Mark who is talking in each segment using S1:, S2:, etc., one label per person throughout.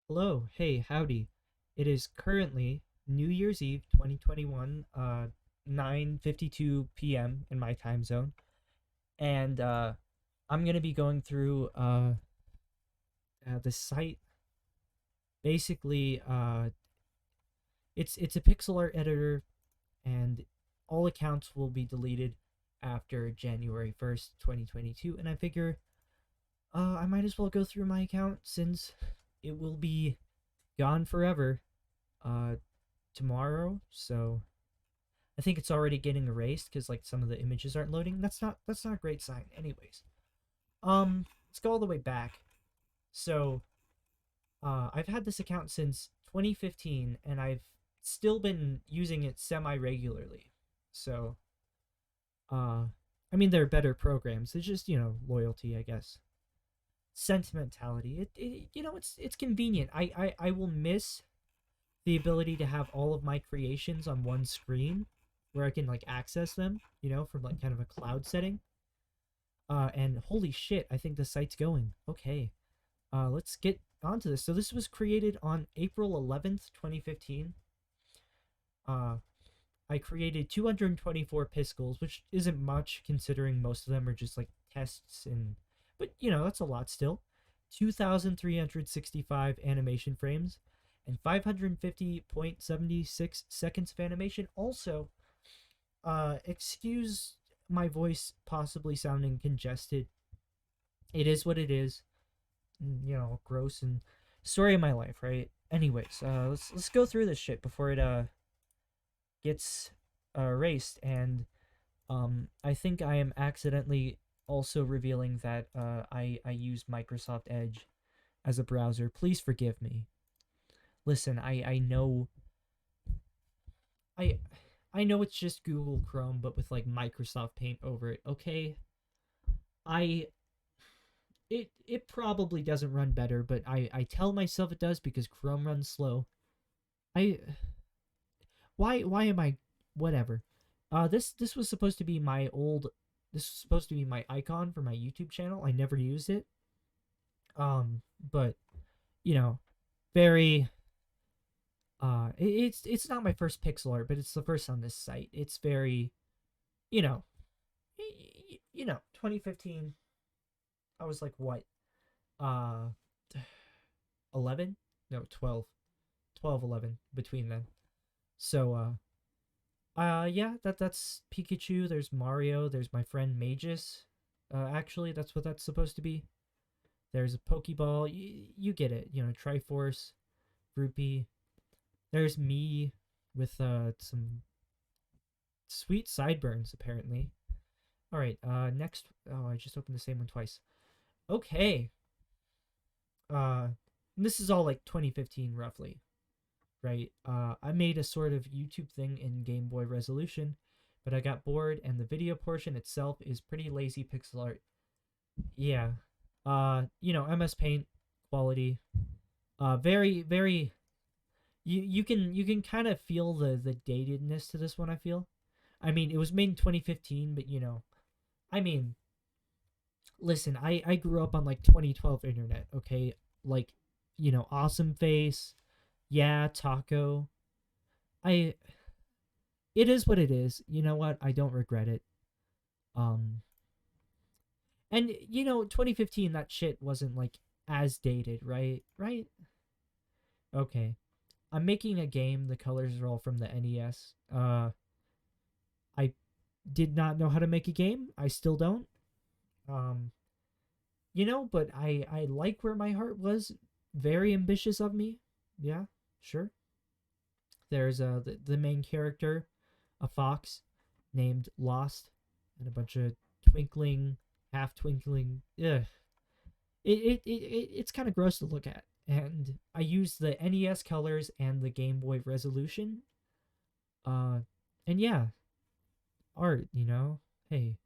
S1: Hello, hey, howdy. It is currently New Year's Eve 2021, 9:52 p.m. in my time zone, and I'm gonna be going through the site. Basically, it's a pixel art editor, and all accounts will be deleted after January 1st, 2022. And I figure, I might as well go through my account since it will be gone forever. Uh, Tomorrow, so I think it's already getting erased because like some of the images aren't loading. That's not a great sign. Anyways, let's go all the way back. So, I've had this account since 2015, and I've still been using it semi regularly. So, uh, I mean, there are better programs. It's just loyalty, I guess. Sentimentality. It's convenient. I will miss the ability to have all of my creations on one screen where I can like access them, from like kind of a cloud setting. And holy shit, I think the site's going. Okay. Let's get onto this. So this was created on April 11th, 2015. Uh, I created 224 Piskels, which isn't much considering most of them are just like tests but that's a lot still. 2,365 animation frames and 550.76 seconds of animation. Also, excuse my voice possibly sounding congested. It is what it is. Gross and story of my life, right? Anyways, let's go through this shit before it gets erased. And I think I am accidentally also revealing that I use Microsoft Edge as a browser. Please forgive me. Listen, I I know it's just Google Chrome, but with like Microsoft Paint over it. Okay, I it probably doesn't run better, but I tell myself it does because Chrome runs slow. I why am I whatever? This was supposed to be my old. This was supposed to be my icon for my YouTube channel. I never used it. But you know, very it's not my first pixel art, but it's the first on this site. It's very, you know, 2015. I was like what, uh, 11? No, 12, 12, 11 between then. So yeah, that's Pikachu. There's Mario. There's my friend Magus. Actually, that's what that's supposed to be. There's a Pokeball. You get it. Triforce, Groupie. There's me with some sweet sideburns apparently. All right. Next. Oh, I just opened the same one twice. Okay. Uh, this is all like 2015 roughly, right? I made a sort of YouTube thing in Game Boy Resolution, but I got bored, and the video portion itself is pretty lazy pixel art. Yeah. MS Paint quality. Very very. You can kind of feel the datedness to this one. I feel. I mean, it was made in 2015, but I mean, listen, I grew up on like 2012 internet, okay? Like, Awesome Face, yeah, Taco. I It is what it is. You know what? I don't regret it. Um and 2015 that shit wasn't like as dated, right? Right? Okay. I'm making a game. The colors are all from the NES. I did not know how to make a game. I still don't. Um but I like where my heart was. Very ambitious of me. Yeah, sure. There's the main character, a fox named Lost, and a bunch of twinkling, half twinkling. Ugh. It's kind of gross to look at. And I use the NES colors and the Game Boy resolution. Uh, and yeah, art. Hey,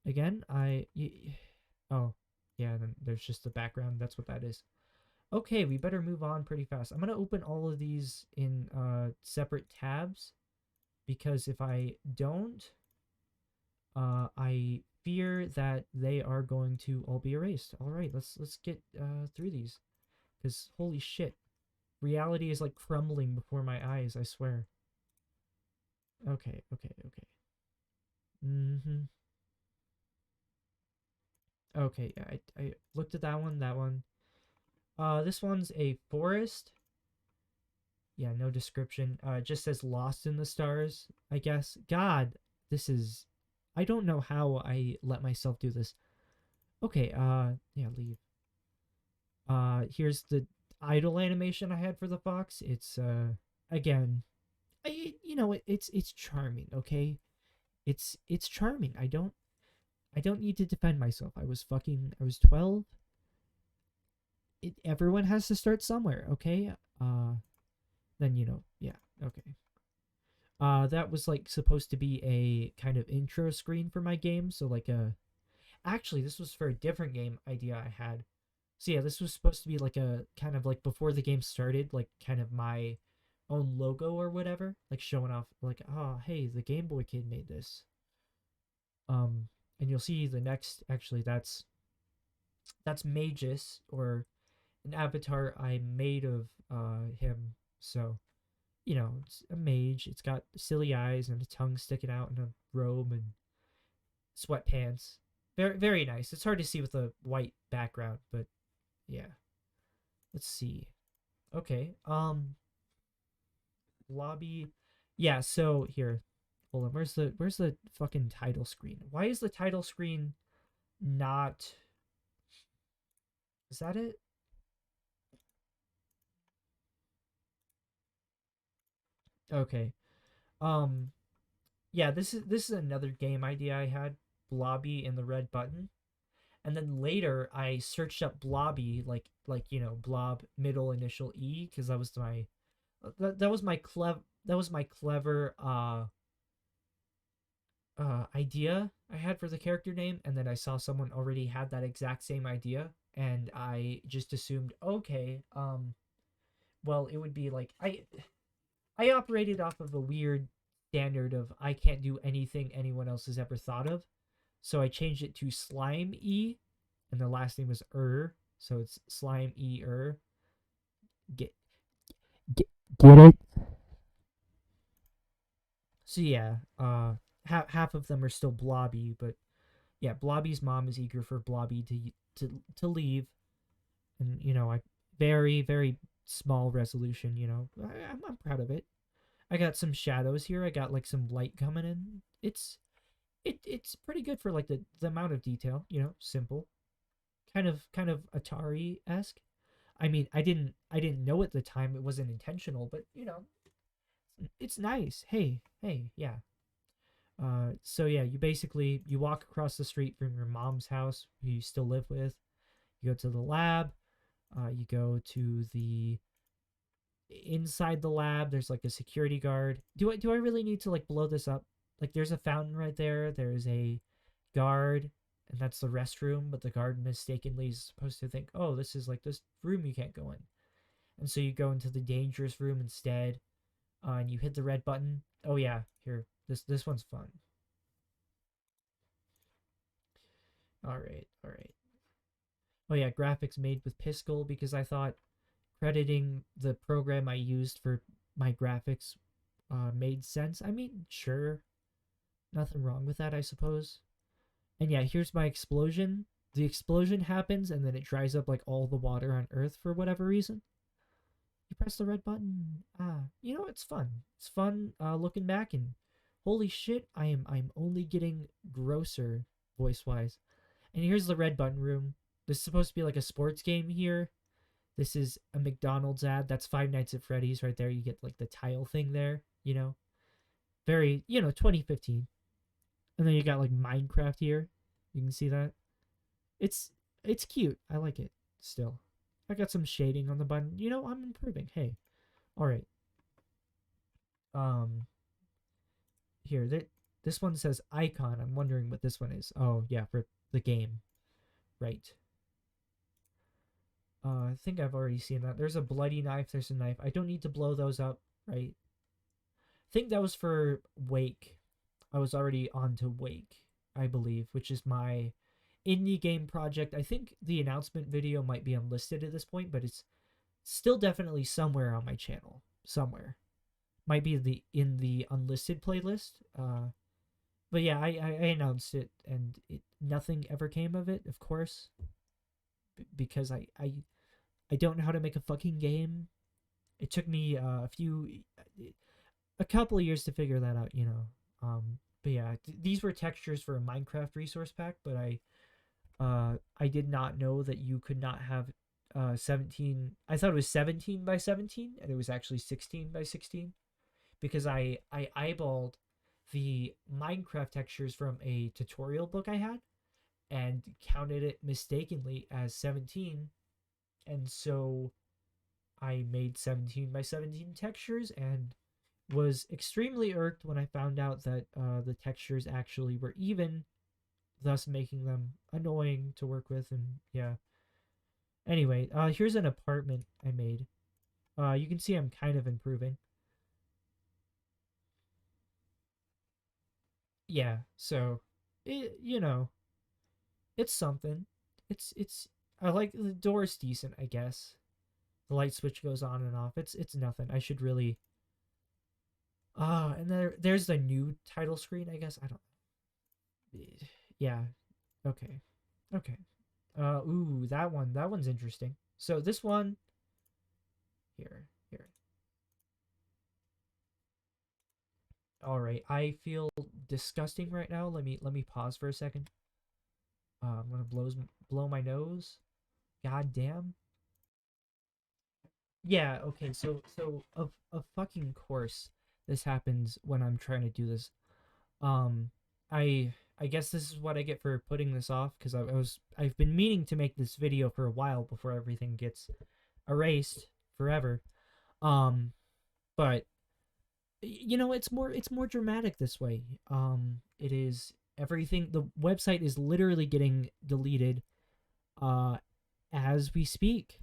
S1: again, oh, yeah. Then there's just the background. That's what that is. Okay, we better move on pretty fast. I'm gonna open all of these in separate tabs because if I don't, I fear that they are going to all be erased. All right, let's get through these because holy shit, reality is like crumbling before my eyes. I swear. Okay, okay, okay. Mm-hmm. Okay, yeah, I looked at that one. That one. This one's a forest. Yeah, no description. It just says lost in the stars, I guess. God, this is. I don't know how I let myself do this. Okay, yeah, leave. Here's the idle animation I had for the fox. It's, again, it's charming, okay? It's charming. I don't need to defend myself. I was 12. Everyone has to start somewhere, okay? Then, yeah, okay. That was like supposed to be a kind of intro screen for my game. So like actually this was for a different game idea I had. So yeah, this was supposed to be like a kind of like before the game started, like kind of my own logo or whatever, like showing off like, oh hey, the Game Boy kid made this. Um, and you'll see the next actually that's Magus, or an avatar I made of him. So it's a mage. It's got silly eyes and a tongue sticking out in a robe and sweatpants. Very, very nice. It's hard to see with a white background, but yeah. Let's see. Okay. Lobby. Yeah, so here. Hold on. Where's the fucking title screen? Why is the title screen not? Is that it? Okay. Um yeah, this is another game idea I had. Blobby and the red button. And then later I searched up Blobby, like blob middle initial E, because that was my clever idea I had for the character name. And then I saw someone already had that exact same idea, and I just assumed, okay, well, it would be like I operated off of a weird standard of I can't do anything anyone else has ever thought of. So I changed it to Slime E, and the last name was so it's Slime E. Get, get it? So yeah, half of them are still Blobby, but yeah, Blobby's mom is eager for Blobby to leave, and I very, very small resolution. I'm proud of it. I got some shadows here. I got like some light coming in. It's pretty good for like the amount of detail. Simple, kind of Atari esque. I mean, I didn't know at the time it wasn't intentional, but it's nice. Hey, hey, yeah. So yeah, you walk across the street from your mom's house, who you still live with. You go to the lab. You go to the inside the lab. There's like a security guard. Do I really need to like blow this up? Like, there's a fountain right there. There's a guard, and that's the restroom. But the guard mistakenly is supposed to think, oh, this is like this room you can't go in, and so you go into the dangerous room instead. And you hit the red button. Oh yeah, here. This one's fun. All right, all right. Oh yeah, graphics made with Piskel, because I thought crediting the program I used for my graphics made sense. I mean, sure, nothing wrong with that, I suppose. And yeah, here's my explosion. The explosion happens, and then it dries up like all the water on Earth for whatever reason. You press the red button. It's fun. It's fun looking back, and holy shit, I'm only getting grosser voice wise. And here's the red button room. This is supposed to be like a sports game here. This is a McDonald's ad. That's Five Nights at Freddy's right there. You get like the tile thing there. Very, 2015. And then you got like Minecraft here. You can see that. It's it's cute. I like it still. I got some shading on the button. I'm improving. Hey. All right. Um here, this one says icon. I'm wondering what this one is. Oh, yeah, for the game. Right. I think I've already seen that. There's a bloody knife. There's a knife. I don't need to blow those up, right? I think that was for Wake. I was already on to Wake, I believe, which is my indie game project. I think the announcement video might be unlisted at this point, but it's still definitely somewhere on my channel. Somewhere. Might be in the unlisted playlist. But yeah, I announced it, and nothing ever came of it, of course, because I don't know how to make a fucking game. It took me a couple of years to figure that out, you know. But yeah, these were textures for a Minecraft resource pack, but I did not know that you could not have 17. I thought it was 17 by 17, and it was actually 16 by 16 because I eyeballed the Minecraft textures from a tutorial book I had and counted it mistakenly as 17, and so I made 17 by 17 textures and was extremely irked when I found out that the textures actually were even, thus making them annoying to work with. And yeah. Anyway, here's an apartment I made. You can see I'm kind of improving. Yeah, so you know, it's something. It's I like the door is decent, I guess. The light switch goes on and off. It's nothing. I should really and there's the new title screen, I guess. I don't. Yeah. Okay. Okay. Ooh, that one's interesting. So this one here. All right. I feel disgusting right now. Let me pause for a second. I'm gonna blow my nose. God damn. Yeah. Okay. So of fucking course this happens when I'm trying to do this. Um, I guess this is what I get for putting this off because I've been meaning to make this video for a while before everything gets erased forever. Um, but you know it's more dramatic this way. It is everything. The website is literally getting deleted uh as we speak.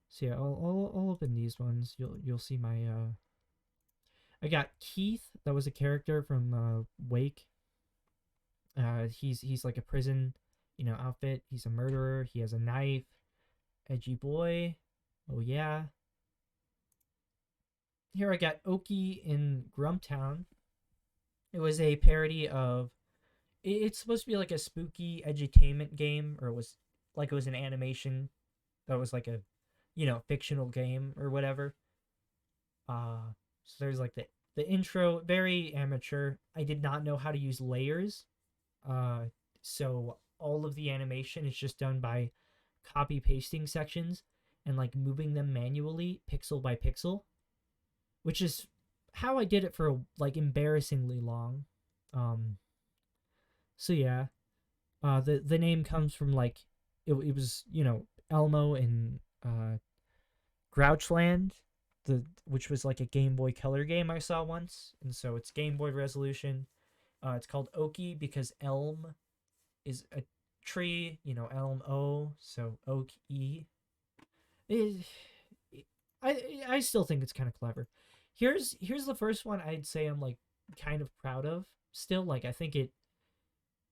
S1: So yeah, I'll open these ones. You'll see my I got Keith. That was a character from Wake. He's like a prison, outfit. He's a murderer. He has a knife. Edgy boy. Oh yeah. Here I got Oki in Grumptown. It was a parody of. It's supposed to be like a spooky edutainment game, or it was an animation that was like a, fictional game or whatever. So there's like the intro, very amateur. I did not know how to use layers. Uh, so all of the animation is just done by copy pasting sections and like moving them manually, pixel by pixel, which is how I did it for like embarrassingly long. Um, so yeah, the name comes from like it was Elmo in Grouchland, which was like a Game Boy Color game I saw once, and so it's Game Boy resolution. It's called Oki because elm is a tree, elm o, so oak e. It, I still think it's kind of clever. Here's the first one I'd say I'm like kind of proud of. Still, like I think it's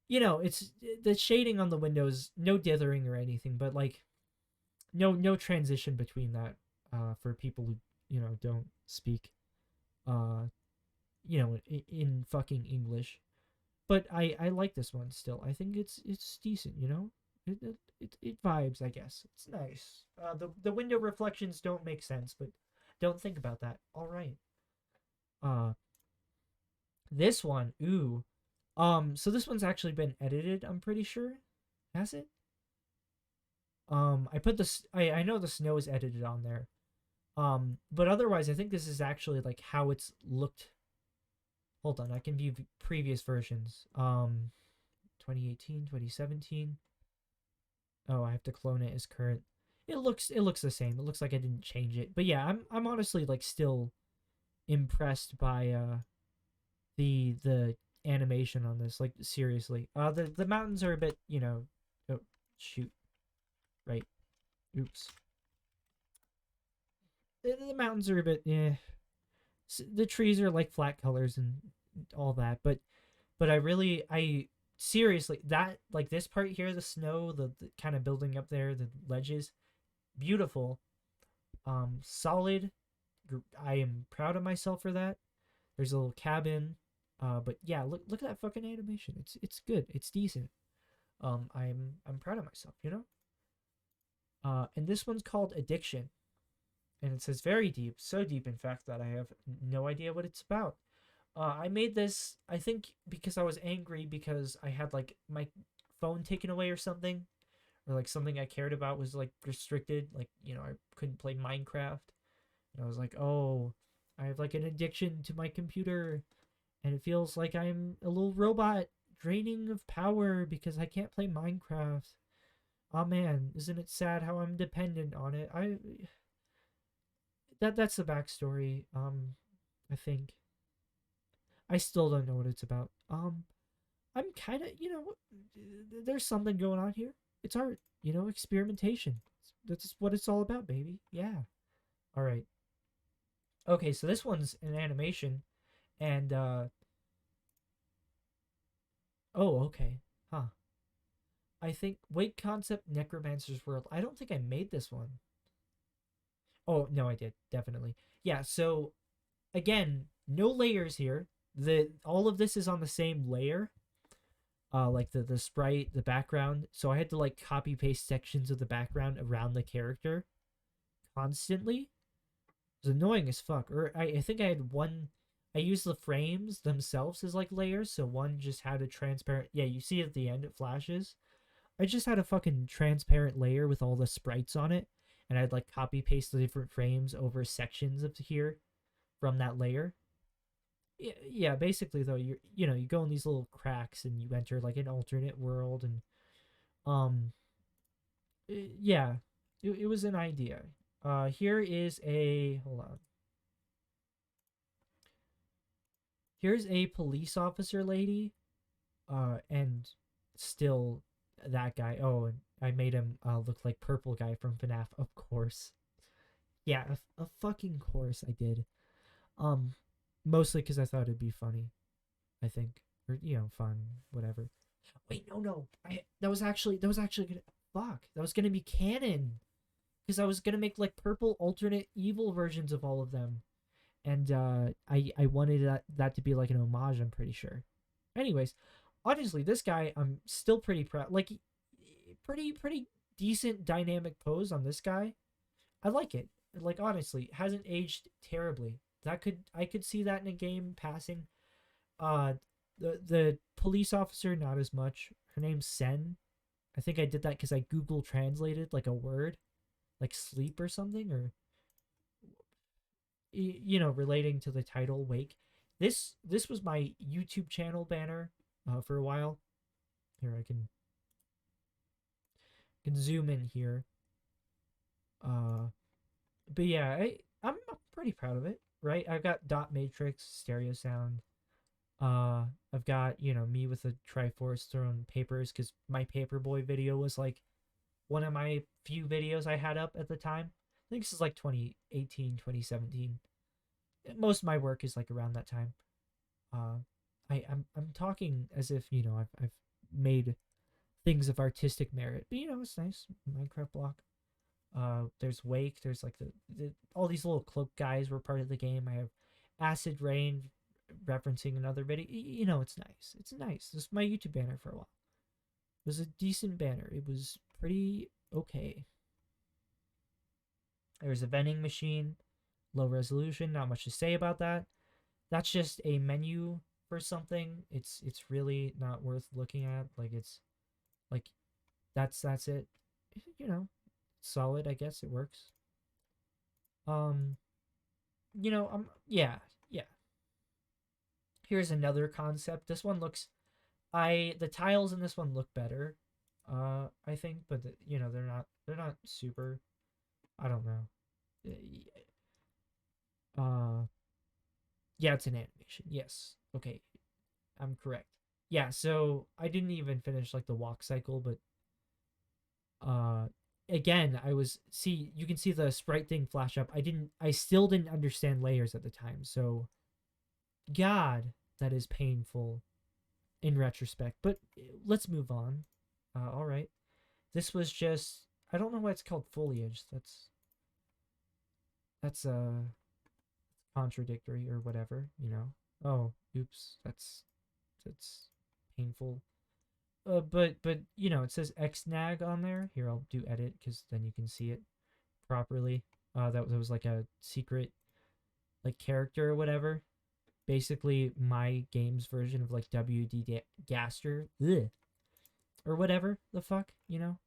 S1: the shading on the windows, no dithering or anything, but like no transition between that for people who don't speak uh in fucking English. But I like this one still. I think it's decent. It vibes. I guess it's nice. The window reflections don't make sense, but don't think about that. All right. Uh, this one, ooh. So this one's actually been edited. I'm pretty sure. Has it? I put this. I know the snow is edited on there. But otherwise, I think this is actually like how it's looked. Hold on, I can view previous versions. 2018, 2017. Oh, I have to clone it as current. It looks the same. It looks like I didn't change it. But yeah, I'm honestly like still impressed by the animation on this. Like seriously. The mountains are a bit, oh shoot. Right. Oops. The mountains are a bit yeah. The trees are like flat colors and all that, but I seriously that like this part here, the snow, the kind of building up there, the ledges, beautiful, solid. I am proud of myself for that. There's a little cabin, but yeah, look at that fucking animation. It's good. It's decent. I'm proud of myself. You know. And this one's called Addiction, and it says very deep, so deep in fact that I have no idea what it's about. I made this, I think, because I was angry because I had like my phone taken away or something, or like something I cared about was like restricted. Like, you know, I couldn't play Minecraft. And I was like, oh, I have like an addiction to my computer, and it feels like I'm a little robot draining of power because I can't play Minecraft. Oh man, isn't it sad how I'm dependent on it? That's the backstory. I think I still don't know what it's about. I'm kind of, you know, there's something going on here. It's art, you know, experimentation. That's what it's all about, baby. Yeah. All right. Okay, so this one's an animation, and oh, okay, huh? I think Wake Concept Necromancer's World. I don't think I made this one. Oh no, I did definitely. Yeah. So again, no layers here. The all of this is on the same layer. Like the sprite, the background. So I had to like copy paste sections of the background around the character constantly. It was annoying as fuck. Or I think I had one. I used the frames themselves as like layers. So one just had a transparent. Yeah, you see at the end it flashes. I just had a fucking transparent layer with all the sprites on it, and I'd like copy paste the different frames over sections of here from that layer. Yeah, basically though, you know, you go in these little cracks and you enter like an alternate world, and um yeah, it was an idea. Here is a hold on. Here's a police officer lady, and still that guy. Oh, and I made him look like purple guy from FNAF, of course. Yeah, a fucking course I did. Um, Mostly because I thought it'd be funny. I think, or you know, fun, whatever. Wait, no. I that was actually gonna fuck. That was gonna be canon because I was gonna make like purple alternate evil versions of all of them, and I wanted that to be like an homage. I'm pretty sure. Anyways, honestly, this guy I'm still pretty proud. Like, pretty decent dynamic pose on this guy. I like it. Like honestly, it hasn't aged terribly. That could I could see that in a game passing. Uh, the police officer not as much. Her name's Sen. I think I did that because I Google translated like a word, like sleep or something, or you know, relating to the title Wake. This was my YouTube channel banner for a while. Here I can zoom in here. Uh, but yeah, I'm pretty proud of it. Right, I've got dot matrix stereo sound. Uh, I've got, you know, me with a Triforce throwing papers because my Paperboy video was like one of my few videos I had up at the time. I think this is like 2018, 2017. Most of my work is like around that time. Uh, I'm talking as if, you know, I've made things of artistic merit, but you know it's nice. Minecraft block. There's Wake. There's like the all these little cloak guys were part of the game. I have Acid Rain referencing another video. You know, it's nice. It's nice. This is my YouTube banner for a while. It was a decent banner. It was pretty okay. There's a vending machine, low resolution. Not much to say about that. That's just a menu for something. It's really not worth looking at. Like it's like that's it. You know, solid. I guess it works. Um, you know, yeah. Here's another concept. This one looks the tiles in this one look better. I think, but you know, they're not super. I don't know. Uh yeah, it's an animation. Yes. Okay. I'm correct. Yeah, so I didn't even finish like the walk cycle, but uh again, I was see you can see the sprite thing flash up. I still didn't understand layers at the time. So god, that is painful in retrospect. But let's move on. All right. This was just I don't know why it's called foliage. That's contradictory or whatever, you know. Oh, oops, that's painful. But you know, it says xnag on there. Here, I'll do edit because then you can see it properly. That was like a secret like character or whatever. Basically, my game's version of like WD Gaster, ugh, or whatever the fuck, you know.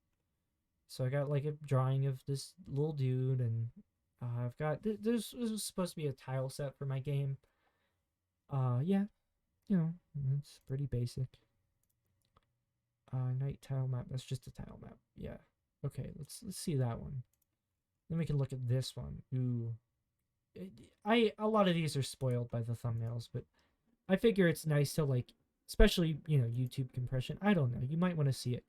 S1: So I got like a drawing of this little dude, and I've got this was supposed to be a tile set for my game. Yeah, you know, it's pretty basic. Night tile map. That's just a tile map. Yeah. Okay, let's see that one. Then we can look at this one. Ooh, I a lot of these are spoiled by the thumbnails, but I figure it's nice to like, especially you know YouTube compression. I don't know. You might want to see it.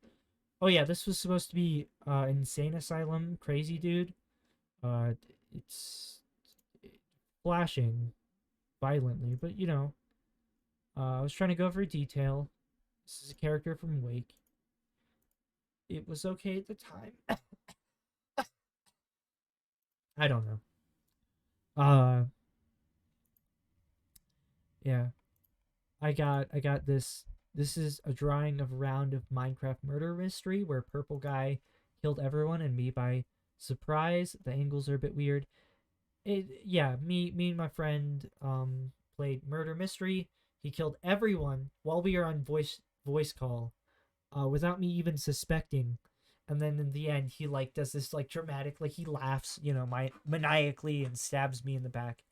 S1: Oh yeah, this was supposed to be insane asylum crazy dude. Uh, it's flashing violently, but you know, I was trying to go for detail. This is a character from Wake. It was okay at the time. I don't know. Uh, yeah. I got this. This is a drawing of a round of Minecraft murder mystery where purple guy killed everyone and me by surprise. The angles are a bit weird. Yeah, me and my friend played murder mystery. He killed everyone while we were on voice call, without me even suspecting. And then in the end, he like does this like dramatic, like he laughs, you know, maniacally and stabs me in the back.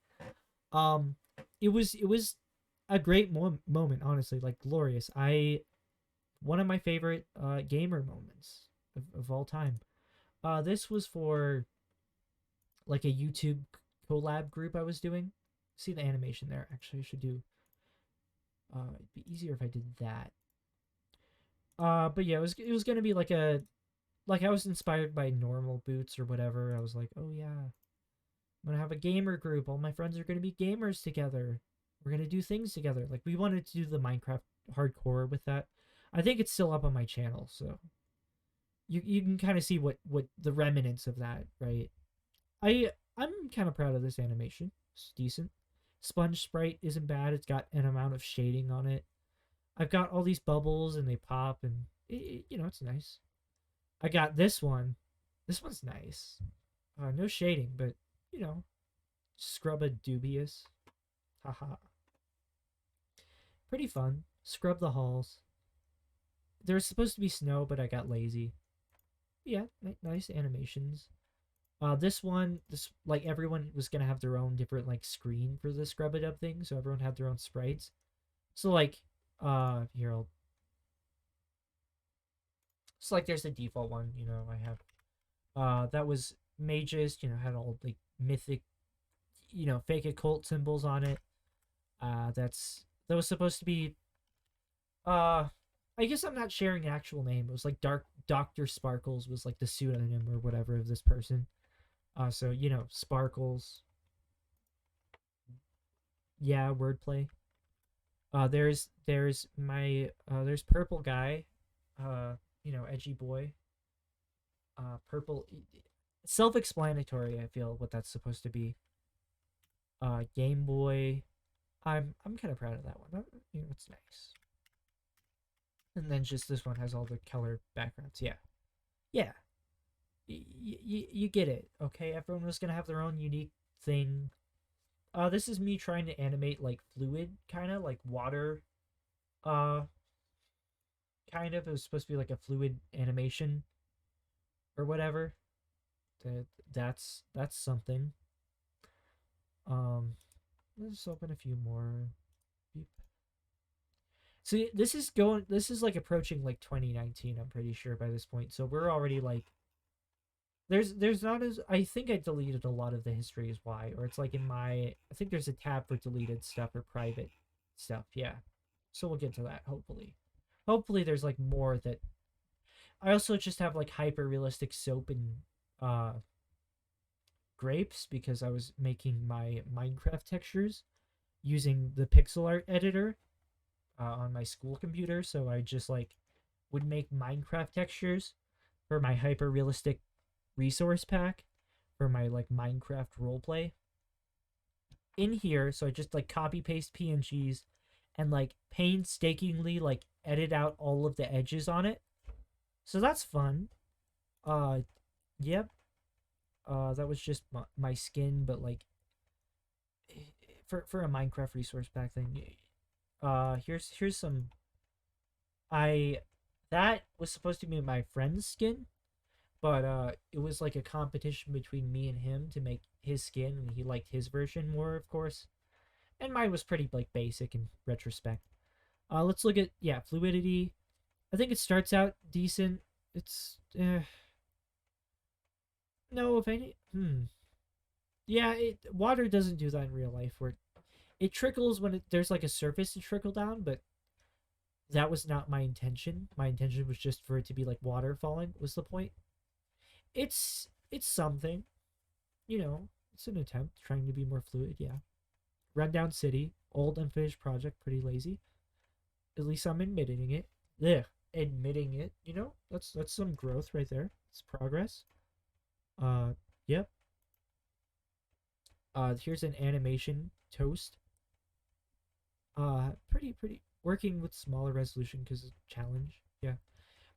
S1: Um, it was a great moment, honestly, like glorious. I One of my favorite gamer moments of all time. This was for like a YouTube collab group I was doing. See the animation there. Actually, I should do. It'd be easier if I did that. But yeah, it was gonna be like a like I was inspired by normal boots or whatever. I was like, oh yeah, I'm gonna have a gamer group. All my friends are gonna be gamers together. We're gonna do things together. Like we wanted to do the Minecraft hardcore with that. I think it's still up on my channel, so you can kind of see what the remnants of that, right? I'm kind of proud of this animation. It's decent. Sponge sprite isn't bad. It's got an amount of shading on it. I've got all these bubbles and they pop and you know it's nice. I got this one. This one's nice. No shading, but you know, scrub a dubious. Haha. Pretty fun. Scrub the halls. There's supposed to be snow, but I got lazy. Yeah, nice animations. This one, this like everyone was gonna have their own different like screen for the scrub it up thing, so everyone had their own sprites. So like, here I'll. It's like there's the default one, you know. I have, that was mages, you know, had all like mythic, you know, fake occult symbols on it. That was supposed to be, uh, I guess I'm not sharing an actual name. It was like Dark Doctor Sparkles was like the pseudonym or whatever of this person. So you know, Sparkles. Yeah, wordplay. There's my there's purple guy, you know, edgy boy. Purple, self-explanatory. I feel what that's supposed to be. Game Boy. I'm kind of proud of that one. You know, it's nice. And then just this one has all the color backgrounds. Yeah, yeah. You get it. Okay, everyone was gonna have their own unique thing. This is me trying to animate like fluid, kind of like water. Uh, kind of. It was supposed to be like a fluid animation or whatever. That's something. Um, let's open a few more. Beep. See, this is going. This is like approaching like 2019. I'm pretty sure by this point. So we're already like. There's not as I think I deleted a lot of the history is why, or it's like in my. I think there's a tab for deleted stuff or private stuff. Yeah. So we'll get to that hopefully. Hopefully there's like more that. I also just have like hyper realistic soap and uh grapes because I was making my Minecraft textures using the pixel art editor on my school computer. So I just like would make Minecraft textures for my hyper realistic resource pack for my like Minecraft roleplay in here. So I just like copy paste PNGs and like painstakingly like edit out all of the edges on it. So that's fun. Uh, yep. That was just my skin, but like for a Minecraft resource pack thing. Here's some. I that was supposed to be my friend's skin, but it was like a competition between me and him to make his skin, and he liked his version more, of course, and mine was pretty like basic in retrospect. Let's look at yeah fluidity. I think it starts out decent. It's no, if any, yeah, water doesn't do that in real life. Where it trickles when there's like a surface to trickle down, but that was not my intention. My intention was just for it to be like water falling. Was the point? It's something, you know. It's an attempt trying to be more fluid. Yeah, rundown city, old unfinished project, pretty lazy. At least I'm admitting it. Yeah, admitting it. You know, that's some growth right there. It's progress. Uh, yep. Here's an animation toast. Pretty working with smaller resolution because it's a challenge. Yeah.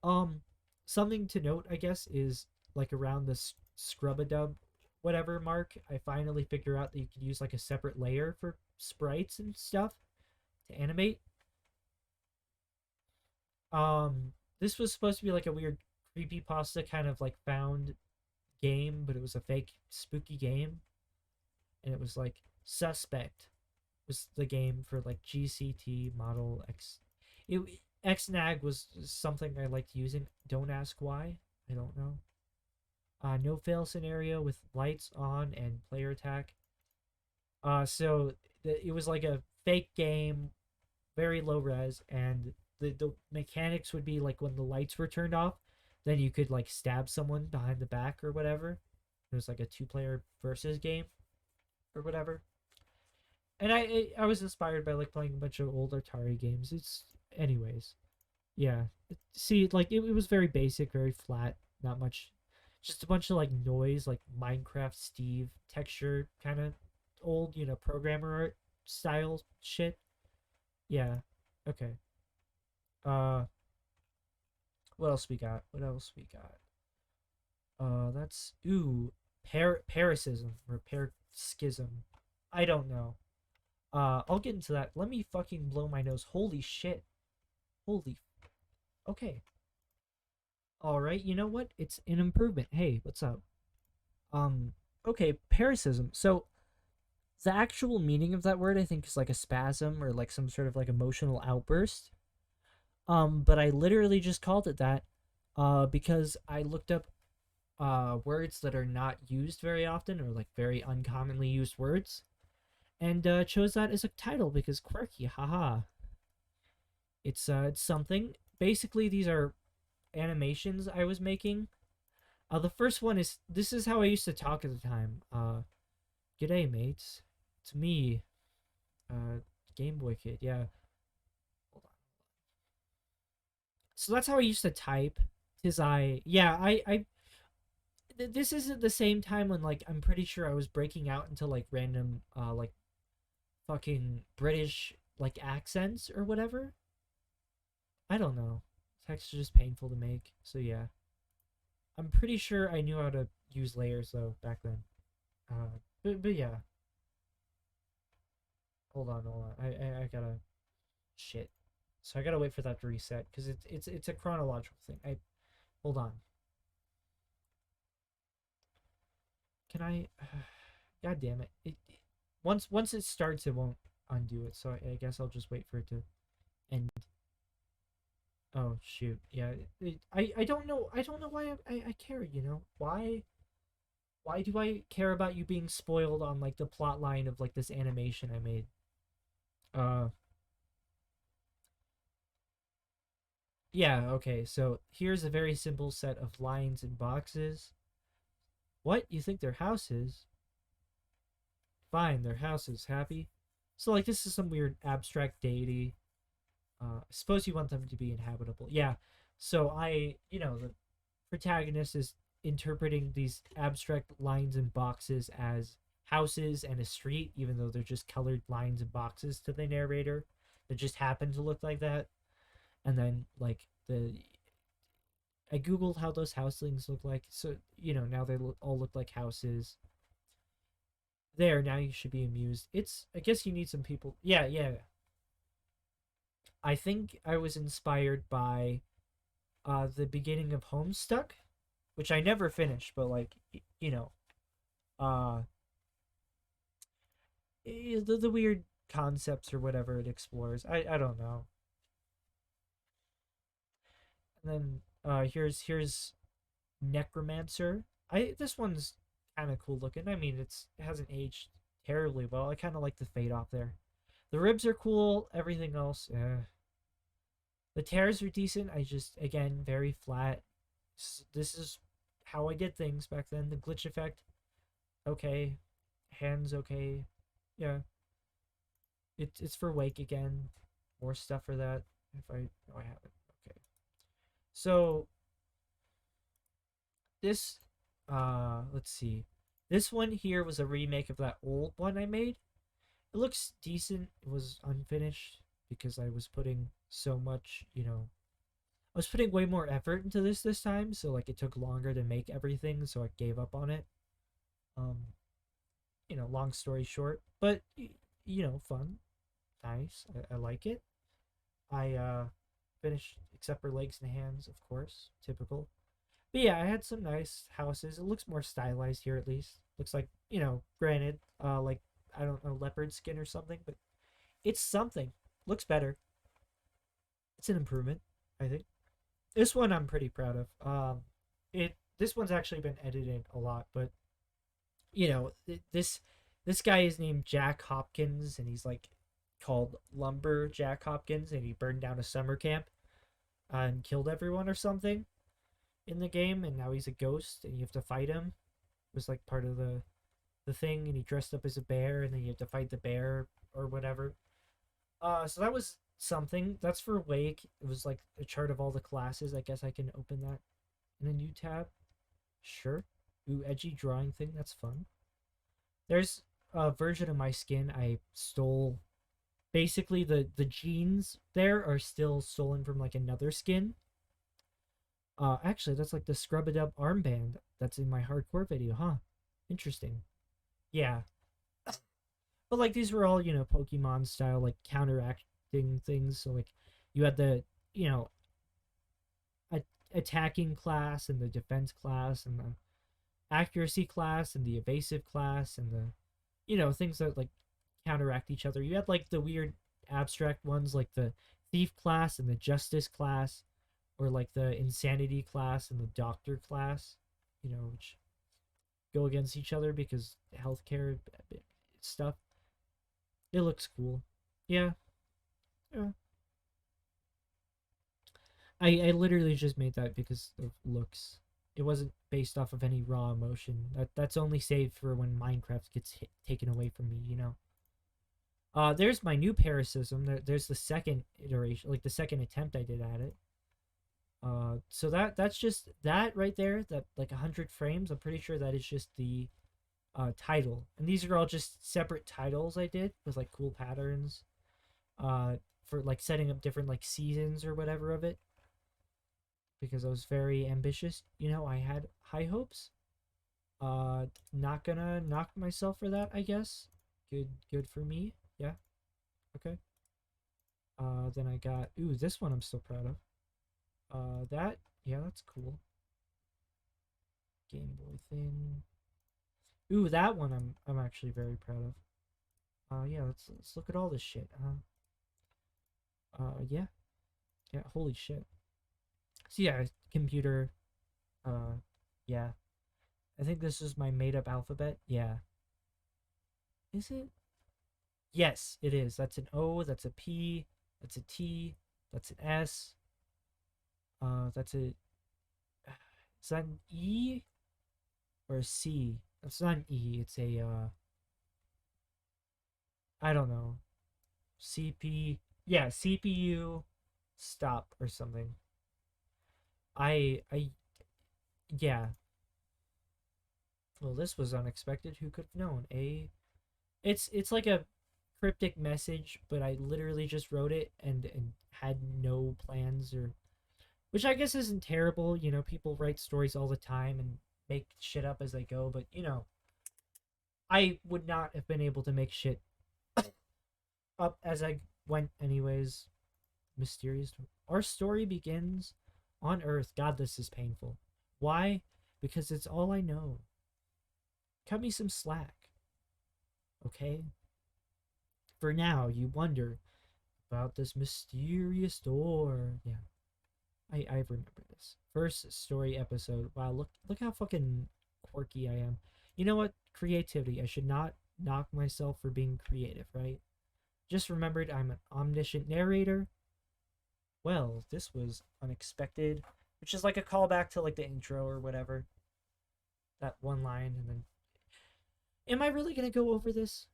S1: Um, something to note, I guess, is like around the scrub a dub whatever mark, I finally figure out that you can use like a separate layer for sprites and stuff to animate. This was supposed to be like a weird creepy pasta kind of like found game, but it was a fake spooky game, and it was like Suspect was the game for like GCT Model X. It XNAG was something I liked using. Don't ask why. I don't know. No fail scenario with lights on and player attack. So it was like a fake game, very low res, and the mechanics would be like when the lights were turned off, then you could like stab someone behind the back or whatever. It was like a two-player versus game or whatever. And I was inspired by like playing a bunch of old Atari games. It's anyways, yeah. See, like it was very basic, very flat, not much, just a bunch of like noise, like Minecraft Steve texture kind of old, programmer art style shit. Yeah. Okay. Uh, what else we got? What else we got? That's ooh, parasism or schism. I don't know. I'll get into that. Let me fucking blow my nose. Holy shit. Holy. Okay. All right. You know what? It's an improvement. Hey, what's up? Um. Okay. Parasism. So the actual meaning of that word, I think, is like a spasm or like some sort of like emotional outburst. But I literally just called it that, because I looked up words that are not used very often or like very uncommonly used words, and chose that as a title because quirky. Haha. It's something. Basically, these are animations I was making. The first one is this is how I used to talk at the time. G'day mates, it's me, uh, Game Boy Kid. Yeah, hold on. So that's how I used to type. Tis I. Yeah, this is at the same time when like I'm pretty sure I was breaking out into like random like fucking British like accents or whatever. I don't know. Text is just painful to make. So yeah, I'm pretty sure I knew how to use layers though back then. But yeah, hold on. I gotta shit. So I gotta wait for that to reset because it's a chronological thing. I hold on. Can I? God damn it! Once it starts, it won't undo it. So I guess I'll just wait for it to end. Oh shoot! Yeah, I don't know. I don't know why I care. Why do I care about you being spoiled on like the plot line of like this animation I made? Uh, yeah. Okay. So here's a very simple set of lines and boxes. What you think their house is? Fine, their house is happy. So like this is some weird abstract deity. I suppose you want them to be inhabitable. Yeah. So the protagonist is interpreting these abstract lines and boxes as houses and a street, even though they're just colored lines and boxes to the narrator that just happen to look like that. And then like the I googled how those houselings look like, so now they all look like houses. There, now you should be amused. It's I guess you need some people. Yeah, yeah. I think I was inspired by the beginning of Homestuck, which I never finished, but like uh the weird concepts or whatever it explores. I don't know. And then here's Necromancer. I This one's kind of cool looking. I mean, it hasn't aged terribly well. I kind of like the fade off there. The ribs are cool. Everything else, the tears are decent. I just again very flat. This is how I did things back then. The glitch effect, okay. Hands, okay. Yeah, it's for Wake again. More stuff for that. If I I have it. Okay. So this let's see. This one here was a remake of that old one I made. It looks decent. It was unfinished because I was putting so much, I was putting way more effort into this time, so like it took longer to make everything, so I gave up on it. Um, long story short, but fun, nice. I like it. I finished except for legs and hands, of course, typical. But yeah, I had some nice houses. It looks more stylized here at least. Looks like, granted, like I don't know, leopard skin or something, but it's something. Looks better. It's an improvement, I think. This one I'm pretty proud of. It this one's actually been edited a lot, but this guy is named Jack Hopkins, and he's like called Lumber Jack Hopkins, and he burned down a summer camp and killed everyone or something in the game, and now he's a ghost, and you have to fight him. It was like part of the thing, and he dressed up as a bear, and then you have to fight the bear or whatever. So that was something. That's for Wake. It was like a chart of all the classes. I guess I can open that in a new tab. Sure. Ooh, edgy drawing thing. That's fun. There's a version of my skin I stole. Basically, the genes there are still stolen from like another skin. Actually, that's like the Scrub It Up armband that's in my hardcore video, huh? Interesting. Yeah, but like these were all Pokemon style like counteracting things. So like you had the you know a- attacking class and the defense class and the accuracy class and the evasive class and the things that like counteract each other. You had like the weird abstract ones like the thief class and the justice class, or like the insanity class and the doctor class, which go against each other because healthcare stuff. It looks cool. Yeah, yeah. I literally just made that because of looks. It wasn't based off of any raw emotion. That's only saved for when Minecraft gets taken away from me. There's my new parasitism. There's the second iteration, like the second attempt I did at it. So that's just that right there. That like 100 frames. I'm pretty sure that is just the title, and these are all just separate titles I did with like cool patterns. For like setting up different like seasons or whatever of it, because I was very ambitious. I had high hopes. Not gonna knock myself for that, I guess. Good for me. Yeah. Okay. Then I got this one I'm still proud of. That yeah, that's cool. Game Boy thing. That one I'm actually very proud of. Yeah, let's look at all this shit. Yeah, yeah. Holy shit. So yeah, computer. Yeah. I think this is my made up alphabet. Yeah. Is it? Yes, it is. That's an O. That's a P. That's a T. That's an S. That's a. Is that an E or a C? That's not an E. It's a. I don't know. CP. Yeah, CPU. Stop or something. I. Yeah. Well, this was unexpected. Who could have known? It's like a cryptic message, but I literally just wrote it and had no plans, or which I guess isn't terrible. You know, people write stories all the time and make shit up as they go, but you know, I would not have been able to make shit up as I went anyways. Mysterious. Our story begins on Earth. God, this is painful. Why? Because it's all I know. Cut me some slack, okay? For now, you wonder about this mysterious door. Yeah, I remember this. First story episode. Wow, look how fucking quirky I am. You know what? Creativity. I should not knock myself for being creative, right? Just remembered I'm an omniscient narrator. Well, this was unexpected, which is like a callback to like the intro or whatever. That one line, and then am I really gonna go over this?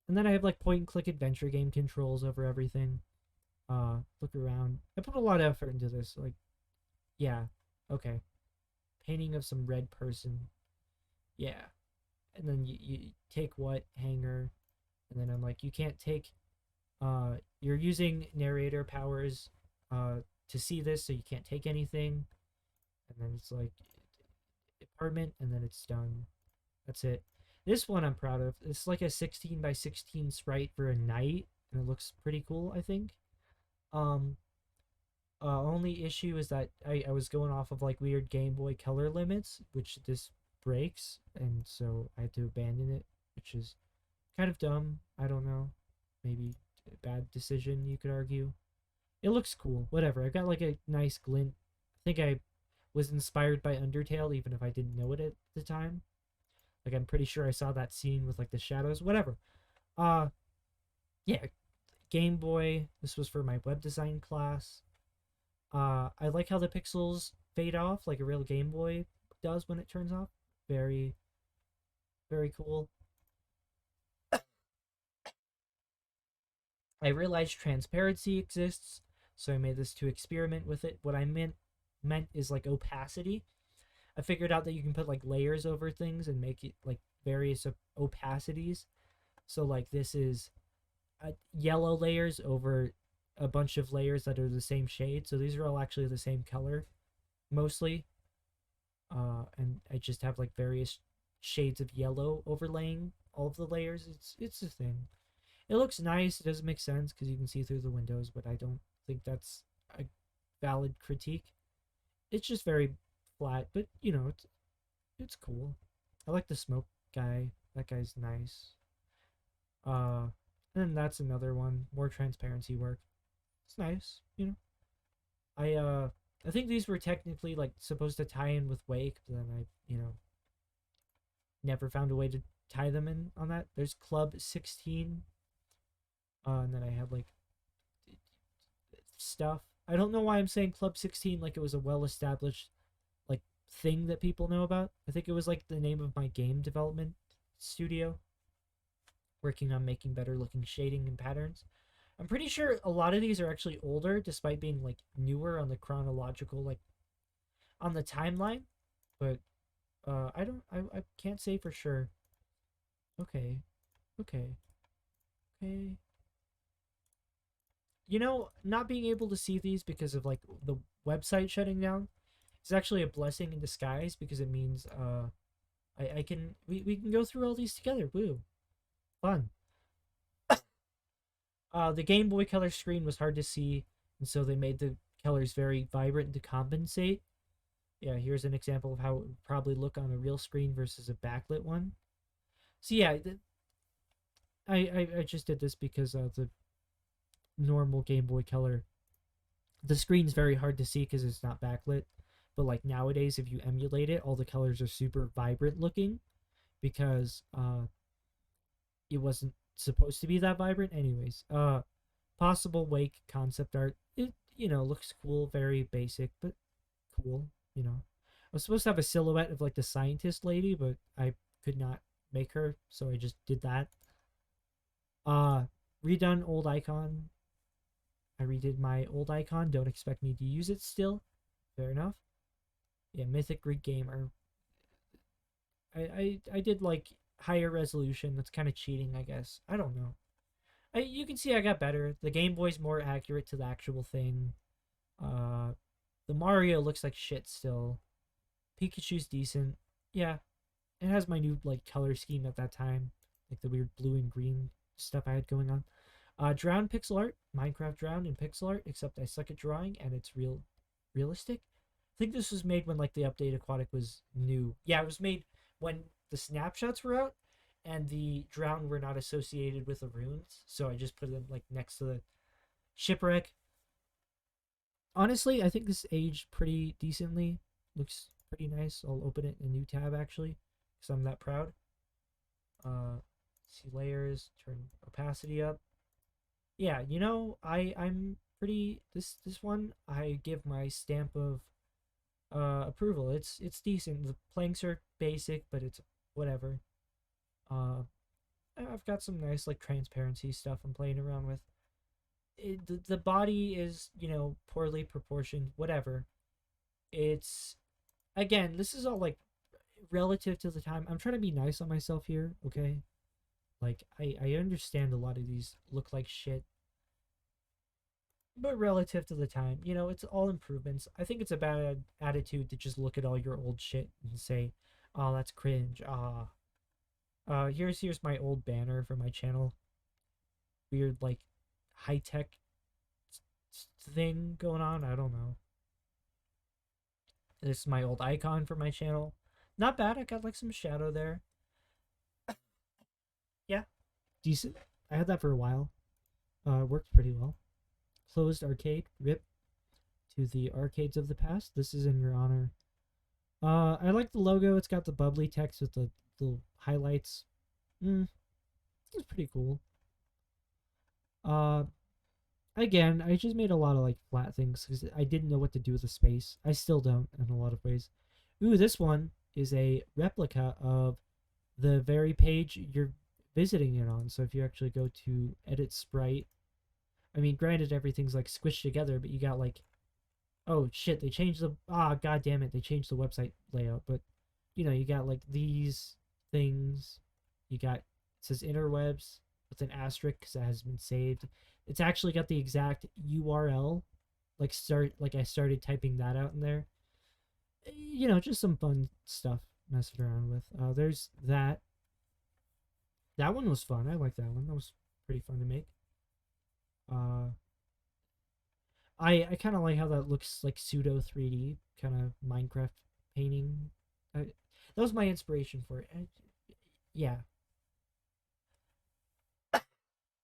S1: And then I have like point and click adventure game controls over everything. Look around. I put a lot of effort into this. Like, yeah, okay. Painting of some red person. Yeah. And then you take what hanger, and then I'm like, you can't take. You're using narrator powers, to see this, so you can't take anything. And then it's like apartment, and then it's done. That's it. This one I'm proud of. It's like a 16 by 16 sprite for a night, and it looks pretty cool, I think. Um, only issue is that I was going off of like weird Game Boy Color limits, which this breaks, and so I had to abandon it, which is kind of dumb. I don't know. Maybe a bad decision, you could argue. It looks cool. Whatever. I got like a nice glint. I think I was inspired by Undertale, even if I didn't know it at the time. Like I'm pretty sure I saw that scene with like the shadows. Whatever. Uh, yeah. Game Boy. This was for my web design class. I like how the pixels fade off like a real Game Boy does when it turns off. Very, very cool. I realized transparency exists, so I made this to experiment with it. What I meant is like opacity. I figured out that you can put like layers over things and make it like various opacities. So like this is yellow layers over a bunch of layers that are the same shade. So these are all actually the same color mostly. And I just have like various shades of yellow overlaying all of the layers. It's a thing. It looks nice. It doesn't make sense because you can see through the windows, but I don't think that's a valid critique. It's just very flat, but you know, it's cool. I like the smoke guy. That guy's nice. Uh, and that's another one. More transparency work. It's nice, you know. I think these were technically like supposed to tie in with Wake, but then I never found a way to tie them in on that. There's Club 16, and then I have like stuff. I don't know why I'm saying Club 16 like it was a well established like thing that people know about. I think it was like the name of my game development studio, working on making better looking shading and patterns. I'm pretty sure a lot of these are actually older, despite being like newer on the chronological, like on the timeline. But I don't, I can't say for sure. Okay, okay, okay. You know, not being able to see these because of like the website shutting down is actually a blessing in disguise because it means I can we can go through all these together. Woo, fun. The Game Boy Color screen was hard to see, and so they made the colors very vibrant to compensate. Yeah, here's an example of how it would probably look on a real screen versus a backlit one. So yeah, I just did this because the normal Game Boy Color, the screen's very hard to see because it's not backlit. But like nowadays, if you emulate it, all the colors are super vibrant looking because it wasn't supposed to be that vibrant. Anyways, possible Wake concept art. It looks cool, very basic, but cool. I was supposed to have a silhouette of like the scientist lady, but I could not make her, so I just did that. Uh, Redone old icon. I redid my old icon. Don't expect me to use it still. Fair enough. Yeah, Mythic Greek Gamer. I did like higher resolution. That's kind of cheating, I guess. I don't know. You can see I got better. The Game Boy's more accurate to the actual thing. Uh, the Mario looks like shit still. Pikachu's decent. Yeah, it has my new like color scheme at that time, like the weird blue and green stuff I had going on. Drown pixel art, Minecraft Drown in pixel art, except I suck at drawing and it's realistic. I think this was made when like the update Aquatic was new. Yeah, it was made when the snapshots were out and the drown were not associated with the runes, so I just put them like next to the shipwreck. Honestly, I think this aged pretty decently. Looks pretty nice. I'll open it in a new tab actually, because I'm that proud. See layers, turn opacity up. Yeah, I'm pretty this one I give my stamp of approval. It's decent. The planks are basic, but it's whatever. Uh I've got some nice like transparency stuff I'm playing around with. The body is, poorly proportioned, whatever. It's again, this is all like relative to the time. I'm trying to be nice on myself here, okay? Like I understand a lot of these look like shit, but relative to the time, it's all improvements. I think it's a bad attitude to just look at all your old shit and say, "Oh, that's cringe." Here's my old banner for my channel. Weird like high tech thing going on. I don't know. This is my old icon for my channel. Not bad. I got like some shadow there. Yeah, decent. I had that for a while. Worked pretty well. Closed arcade. Rip to the arcades of the past. This is in your honor. I like the logo. It's got the bubbly text with the little highlights. It's pretty cool. Uh, Again, I just made a lot of like flat things because I didn't know what to do with the space. I still don't in a lot of ways. Ooh, this one is a replica of the very page you're visiting it on. So if you actually go to edit sprite, I mean, granted everything's like squished together, but you got like, oh shit, they changed the god damn it, they changed the website layout. But you got like these things. You got, it says interwebs with an asterisk because it has been saved. It's actually got the exact URL. Like I started typing that out in there. Just some fun stuff messing around with. There's that. That one was fun. I like that one. That was pretty fun to make. Uh, I kind of like how that looks like pseudo 3D kind of Minecraft painting. That was my inspiration for it. Yeah,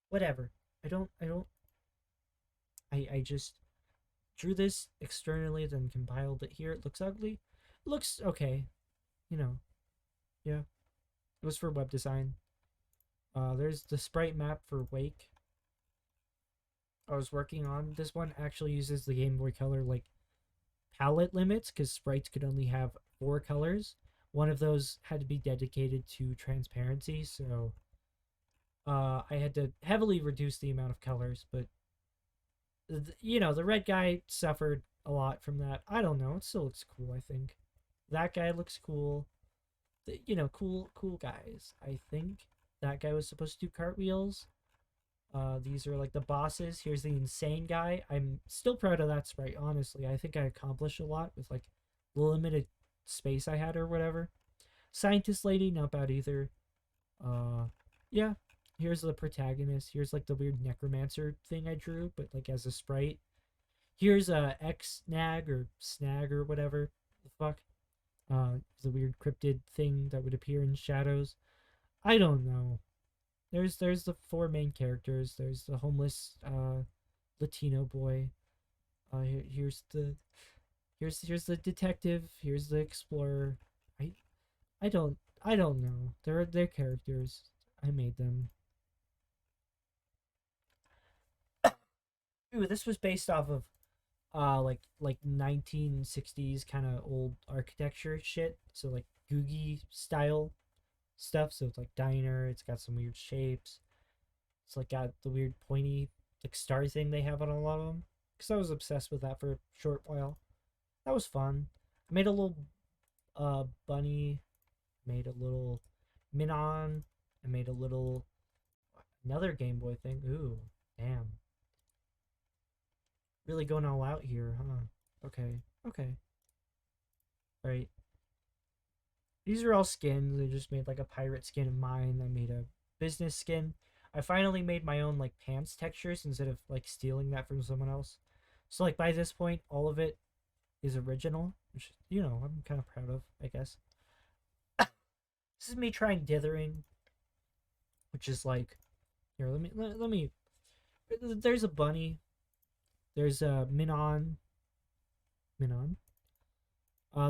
S1: whatever. I just drew this externally, then compiled it here. It looks ugly. It looks okay. You know, yeah. It was for web design. There's the sprite map for Wake. I was working on this one. Actually uses the Game Boy Color like palette limits because sprites could only have 4 colors. One of those had to be dedicated to transparency, so I had to heavily reduce the amount of colors. But the red guy suffered a lot from that. I don't know. It still looks cool. I think that guy looks cool. Cool guys. I think that guy was supposed to do cartwheels. These are like the bosses. Here's the insane guy. I'm still proud of that sprite, honestly. I think I accomplished a lot with like the limited space I had or whatever. Scientist lady, not bad either. Uh, yeah. Here's the protagonist. Here's like the weird necromancer thing I drew, but like as a sprite. Here's a X snag or snag or whatever the fuck. The weird cryptid thing that would appear in shadows. I don't know. There's the 4 main characters. There's the homeless Latino boy. Here's the detective. Here's the explorer. I I don't know. They're characters. I made them. Ooh, this was based off of like 1960s kind of old architecture shit. So like Googie style stuff. So it's like diner. It's got some weird shapes. It's like got the weird pointy like star thing they have on a lot of them. Because I was obsessed with that for a short while. That was fun. I made a little bunny. Made a little Minon. I made a little another Game Boy thing. Ooh, damn. Really going all out here, huh? Okay, okay. Right. These are all skins. I just made like a pirate skin of mine. I made a business skin. I finally made my own like pants textures instead of like stealing that from someone else. So like by this point, all of it is original, which I'm kind of proud of, I guess. This is me trying dithering, which is like here. Let me. There's a bunny. There's a Minon.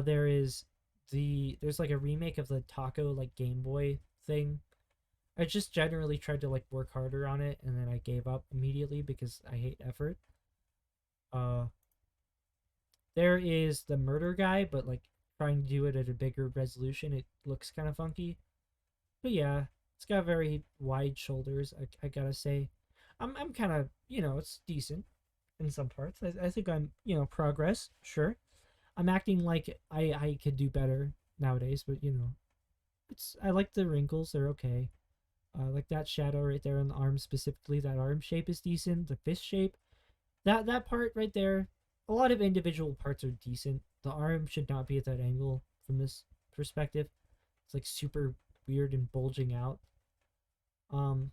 S1: There is there's like a remake of the Taco like Game Boy thing. I just generally tried to like work harder on it, and then I gave up immediately because I hate effort. Uh, there is the murder guy, but like trying to do it at a bigger resolution, it looks kind of funky. But yeah, it's got very wide shoulders. I gotta say, I'm kind of it's decent in some parts. I think I'm progress. Sure, I'm acting like I could do better nowadays, but it's I like the wrinkles. They're okay. Like that shadow right there on the arm specifically. That arm shape is decent. The fist shape, that part right there. A lot of individual parts are decent. The arm should not be at that angle from this perspective. It's like super weird and bulging out. Um,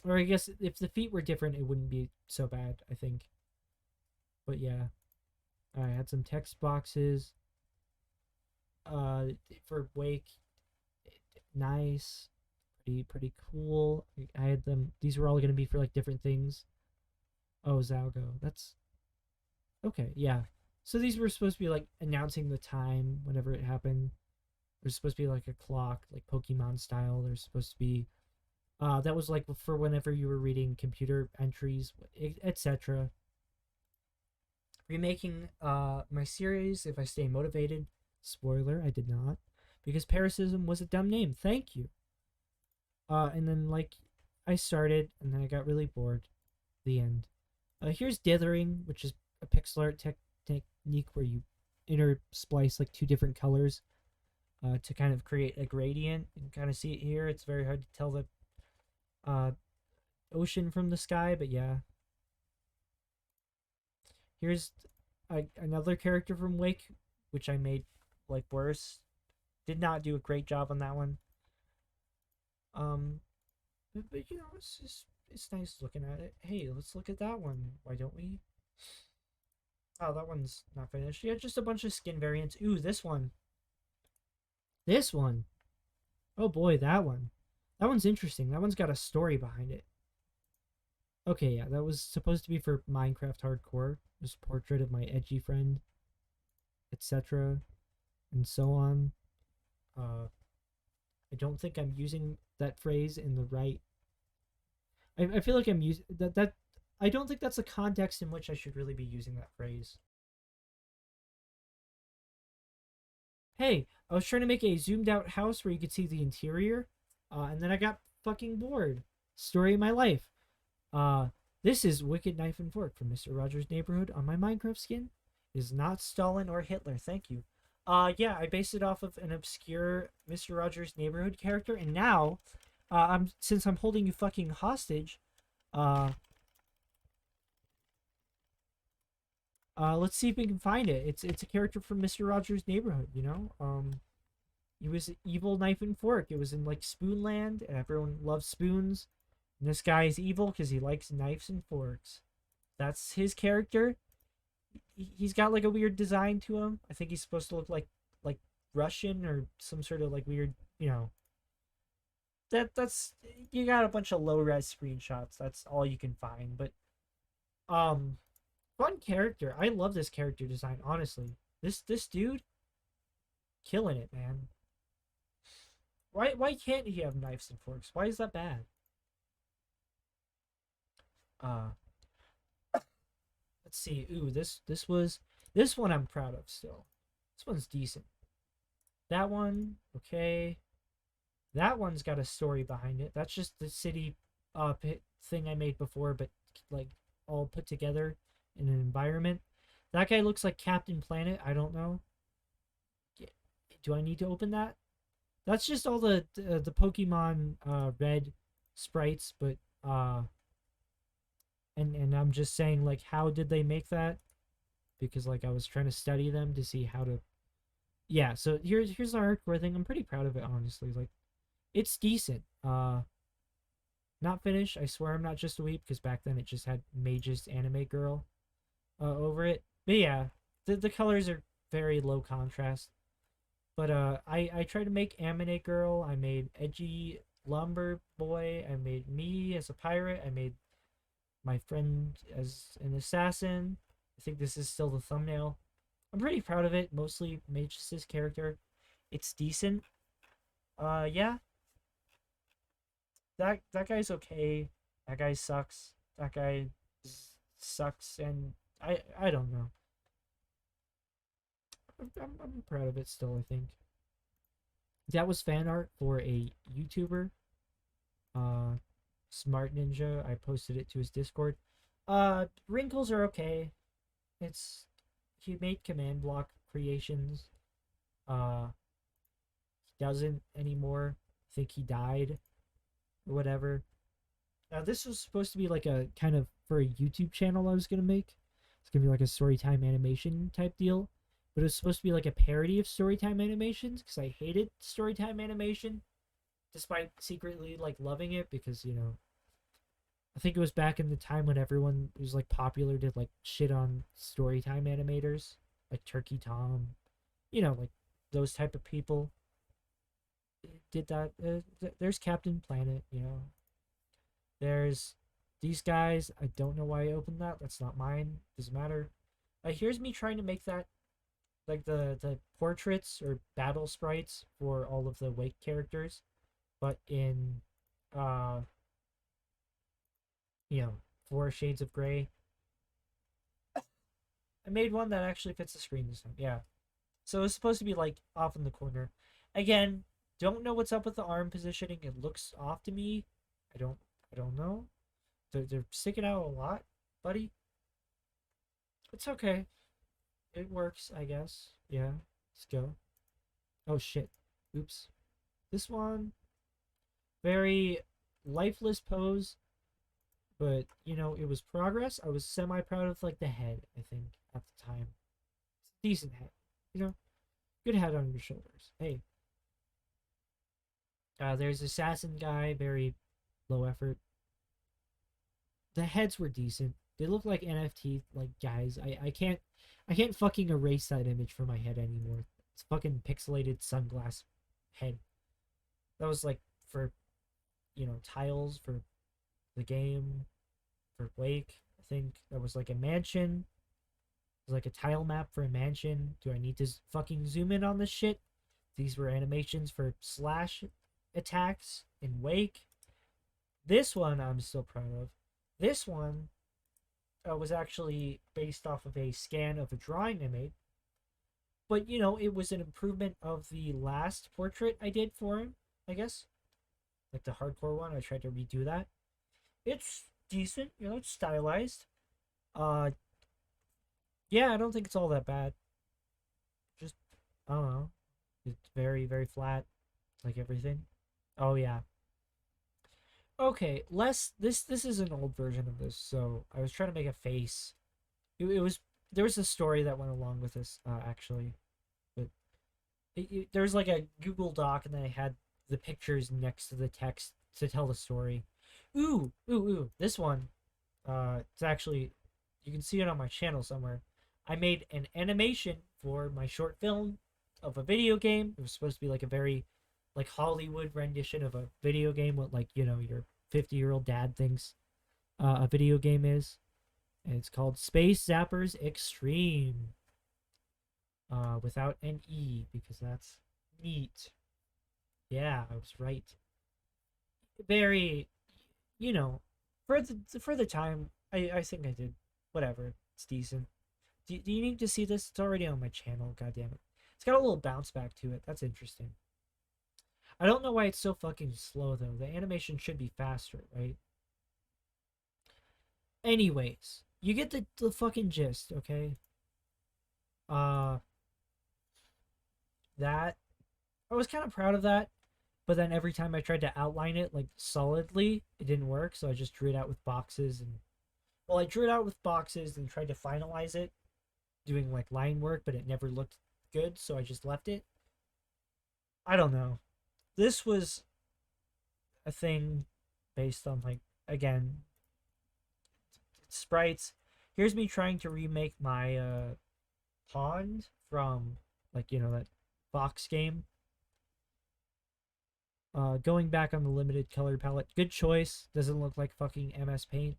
S1: or I guess if the feet were different, it wouldn't be so bad. I think. But yeah, I had some text boxes. For Wake, nice, pretty cool. I had them. These were all gonna be for like different things. Oh, Zalgo. That's okay. Yeah. So these were supposed to be like announcing the time whenever it happened. There's supposed to be like a clock, like Pokemon style. There's supposed to be that was like for whenever you were reading computer entries, etc. Remaking my series if I stay motivated. Spoiler, I did not. Because parasitism was a dumb name. Thank you. And then like I started and then I got really bored. The end. Here's dithering, which is a pixel art technique where you intersplice like two different colors to kind of create a gradient. You can kind of see it here. It's very hard to tell the uh, ocean from the sky, but yeah. Here's another character from Wake, which I made like worse. Did not do a great job on that one. Um, but it's nice looking at it. Hey, let's look at that one. Why don't we? Oh, that one's not finished. Yeah, just a bunch of skin variants. Ooh, this one. This one. Oh boy, that one. That one's interesting. That one's got a story behind it. Okay, yeah, that was supposed to be for Minecraft Hardcore. This portrait of my edgy friend, etc., and so on. I don't think I'm using that phrase in the right. I feel like I'm using that. I don't think that's the context in which I should really be using that phrase. Hey, I was trying to make a zoomed out house where you could see the interior, and then I got fucking bored. Story of my life. Uh, this is Wicked Knife and Fork from Mr. Rogers' Neighborhood on my Minecraft skin. It is not Stalin or Hitler. Thank you. Yeah, I based it off of an obscure Mr. Rogers' Neighborhood character, and now, since I'm holding you fucking hostage, uh, let's see if we can find it. It's a character from Mr. Rogers' Neighborhood. He was evil knife and fork. It was in like Spoonland, and everyone loves spoons. And this guy is evil because he likes knives and forks. That's his character. He's got like a weird design to him. I think he's supposed to look like Russian or some sort of like weird, that's you got a bunch of low res screenshots. That's all you can find. But um fun character. I love this character design, honestly. This dude killing it, man. Why can't he have knives and forks? Why is that bad? Uh let's see. Ooh, this one I'm proud of still. This one's decent. That one, okay. That one's got a story behind it. That's just the city thing I made before, but like all put together in an environment. That guy looks like Captain Planet. I don't know. Do I need to open that? That's just all the Pokemon Red sprites, but and I'm just saying like how did they make that? Because like I was trying to study them to see how to. Yeah, so here's the hardcore thing. I'm pretty proud of it honestly. Like it's decent. Not finished. I swear I'm not just a weep because back then it just had Mage's anime girl over it. But yeah, the colors are very low contrast. But I tried to make Aminate Girl. I made Edgy Lumber Boy. I made me as a pirate. I made my friend as an assassin. I think this is still the thumbnail. I'm pretty proud of it. Mostly Mage's character. It's decent. Yeah, that guy's okay. That guy sucks. That guy sucks, and I don't know. I'm proud of it still. I think that was fan art for a YouTuber, uh, Smart Ninja. I posted it to his Discord. Wrinkles are okay. It's he made command block creations. He doesn't anymore. I think he died or whatever. This was supposed to be like a kind of for a YouTube channel I was gonna make. It's gonna be like a storytime animation type deal, but it was supposed to be like a parody of storytime animations because I hated storytime animation, despite secretly like loving it because I think it was back in the time when everyone was like popular to like shit on storytime animators like Turkey Tom, like those type of people did that. There's Captain Planet, There's these guys. I don't know why I opened that. That's not mine. Doesn't matter. Here's me trying to make that like the portraits or battle sprites for all of the Wake characters, but in uh you know 4 shades of gray. I made one that actually fits the screen this time. Yeah. So it's supposed to be like off in the corner. Again, don't know what's up with the arm positioning. It looks off to me. I don't I don't know. They're sticking out a lot, buddy. It's okay. It works, I guess. Yeah. Let's go. Oh shit. Oops. This one, very lifeless pose, but it was progress. I was semi proud of like the head, I think, at the time. It's a decent head. You know, good head on your shoulders. Hey. There's assassin guy, very low effort. The heads were decent. They look like NFT like guys. I can't fucking erase that image from my head anymore. It's fucking pixelated sunglass head. That was like for tiles for the game for Wake. I think that was like a mansion. It was like a tile map for a mansion. Do I need to fucking zoom in on this shit? These were animations for slash attacks in Wake. This one I'm still proud of. This one was actually based off of a scan of a drawing I made. But, it was an improvement of the last portrait I did for him, I guess. Like the hardcore one, I tried to redo that. It's decent, it's stylized. Uh, yeah, I don't think it's all that bad. Just, I don't know. It's very, very flat, like everything. Oh, yeah. Okay, less this is an old version of this, so I was trying to make a face. It was there was a story that went along with this actually, but there was like a Google Doc, and then I had the pictures next to the text to tell the story. Ooh, this one, it's actually you can see it on my channel somewhere. I made an animation for my short film of a video game. It was supposed to be like a very like Hollywood rendition of a video game, what like your 50-year-old dad thinks a video game is. And it's called Space Zappers Extreme, without an E because that's neat. Yeah, I was right. Very, you know, for the time, I think I did whatever. It's decent. Do you need to see this? It's already on my channel. God damn it! It's got a little bounce back to it. That's interesting. I don't know why it's so fucking slow though. The animation should be faster, right? Anyways, you get the fucking gist, okay? Uh that I was kind of proud of that. But then every time I tried to outline it like solidly, it didn't work. So I just drew it out with boxes and well, I drew it out with boxes and tried to finalize it, doing like line work, but it never looked good. So I just left it. I don't know. This was a thing based on like again sprites. Here's me trying to remake my pond from like that Fox game. Going back on the limited color palette, good choice. Doesn't look like fucking MS Paint.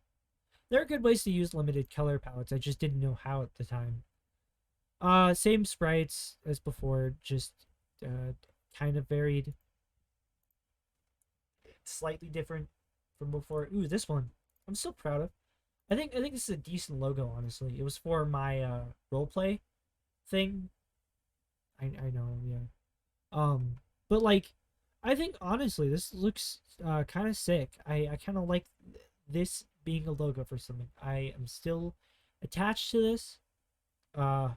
S1: There are good ways to use limited color palettes. I just didn't know how at the time. Same sprites as before, just uh, kind of varied, slightly different from before. Ooh, this one I'm so proud of. I think this is a decent logo. Honestly, it was for my roleplay thing. I know, yeah. Um, but like, I think honestly, this looks kind of sick. I kind of like this being a logo for something. I am still attached to this. Uh,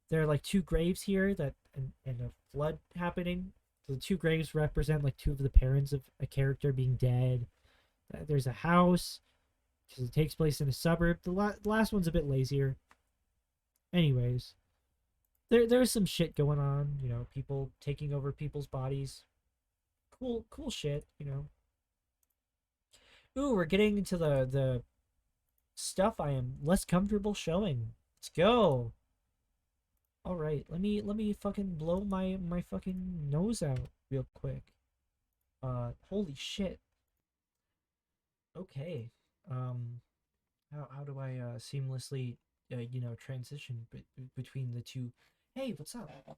S1: there are like two graves here that and a flood happening. The two graves represent like two of the parents of a character being dead. There's a house because it takes place in a suburb. The last one's a bit lazier. Anyways, there's some shit going on. People taking over people's bodies. Cool shit. Ooh, we're getting into the stuff I am less comfortable showing. Let's go. All right, let me fucking blow my fucking nose out real quick. Holy shit. Okay. Um, how do I seamlessly transition between the two? Hey, what's up?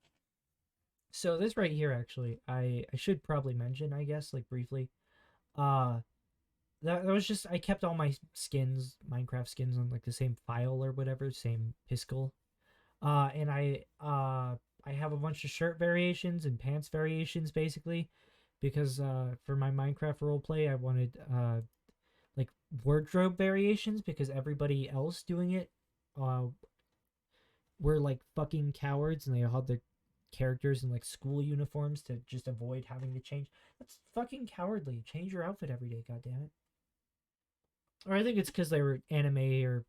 S1: So this right here, actually, I should probably mention, I guess, like briefly. Uh, that was just I kept all my skins, Minecraft skins, on like the same file or whatever, same Piskel. And I have a bunch of shirt variations and pants variations basically, because for my Minecraft roleplay I wanted like wardrobe variations because everybody else doing it uh were like fucking cowards and they all had their characters in like school uniforms to just avoid having to change. That's fucking cowardly. Change your outfit every day, goddammit. Or I think it's because they were anime or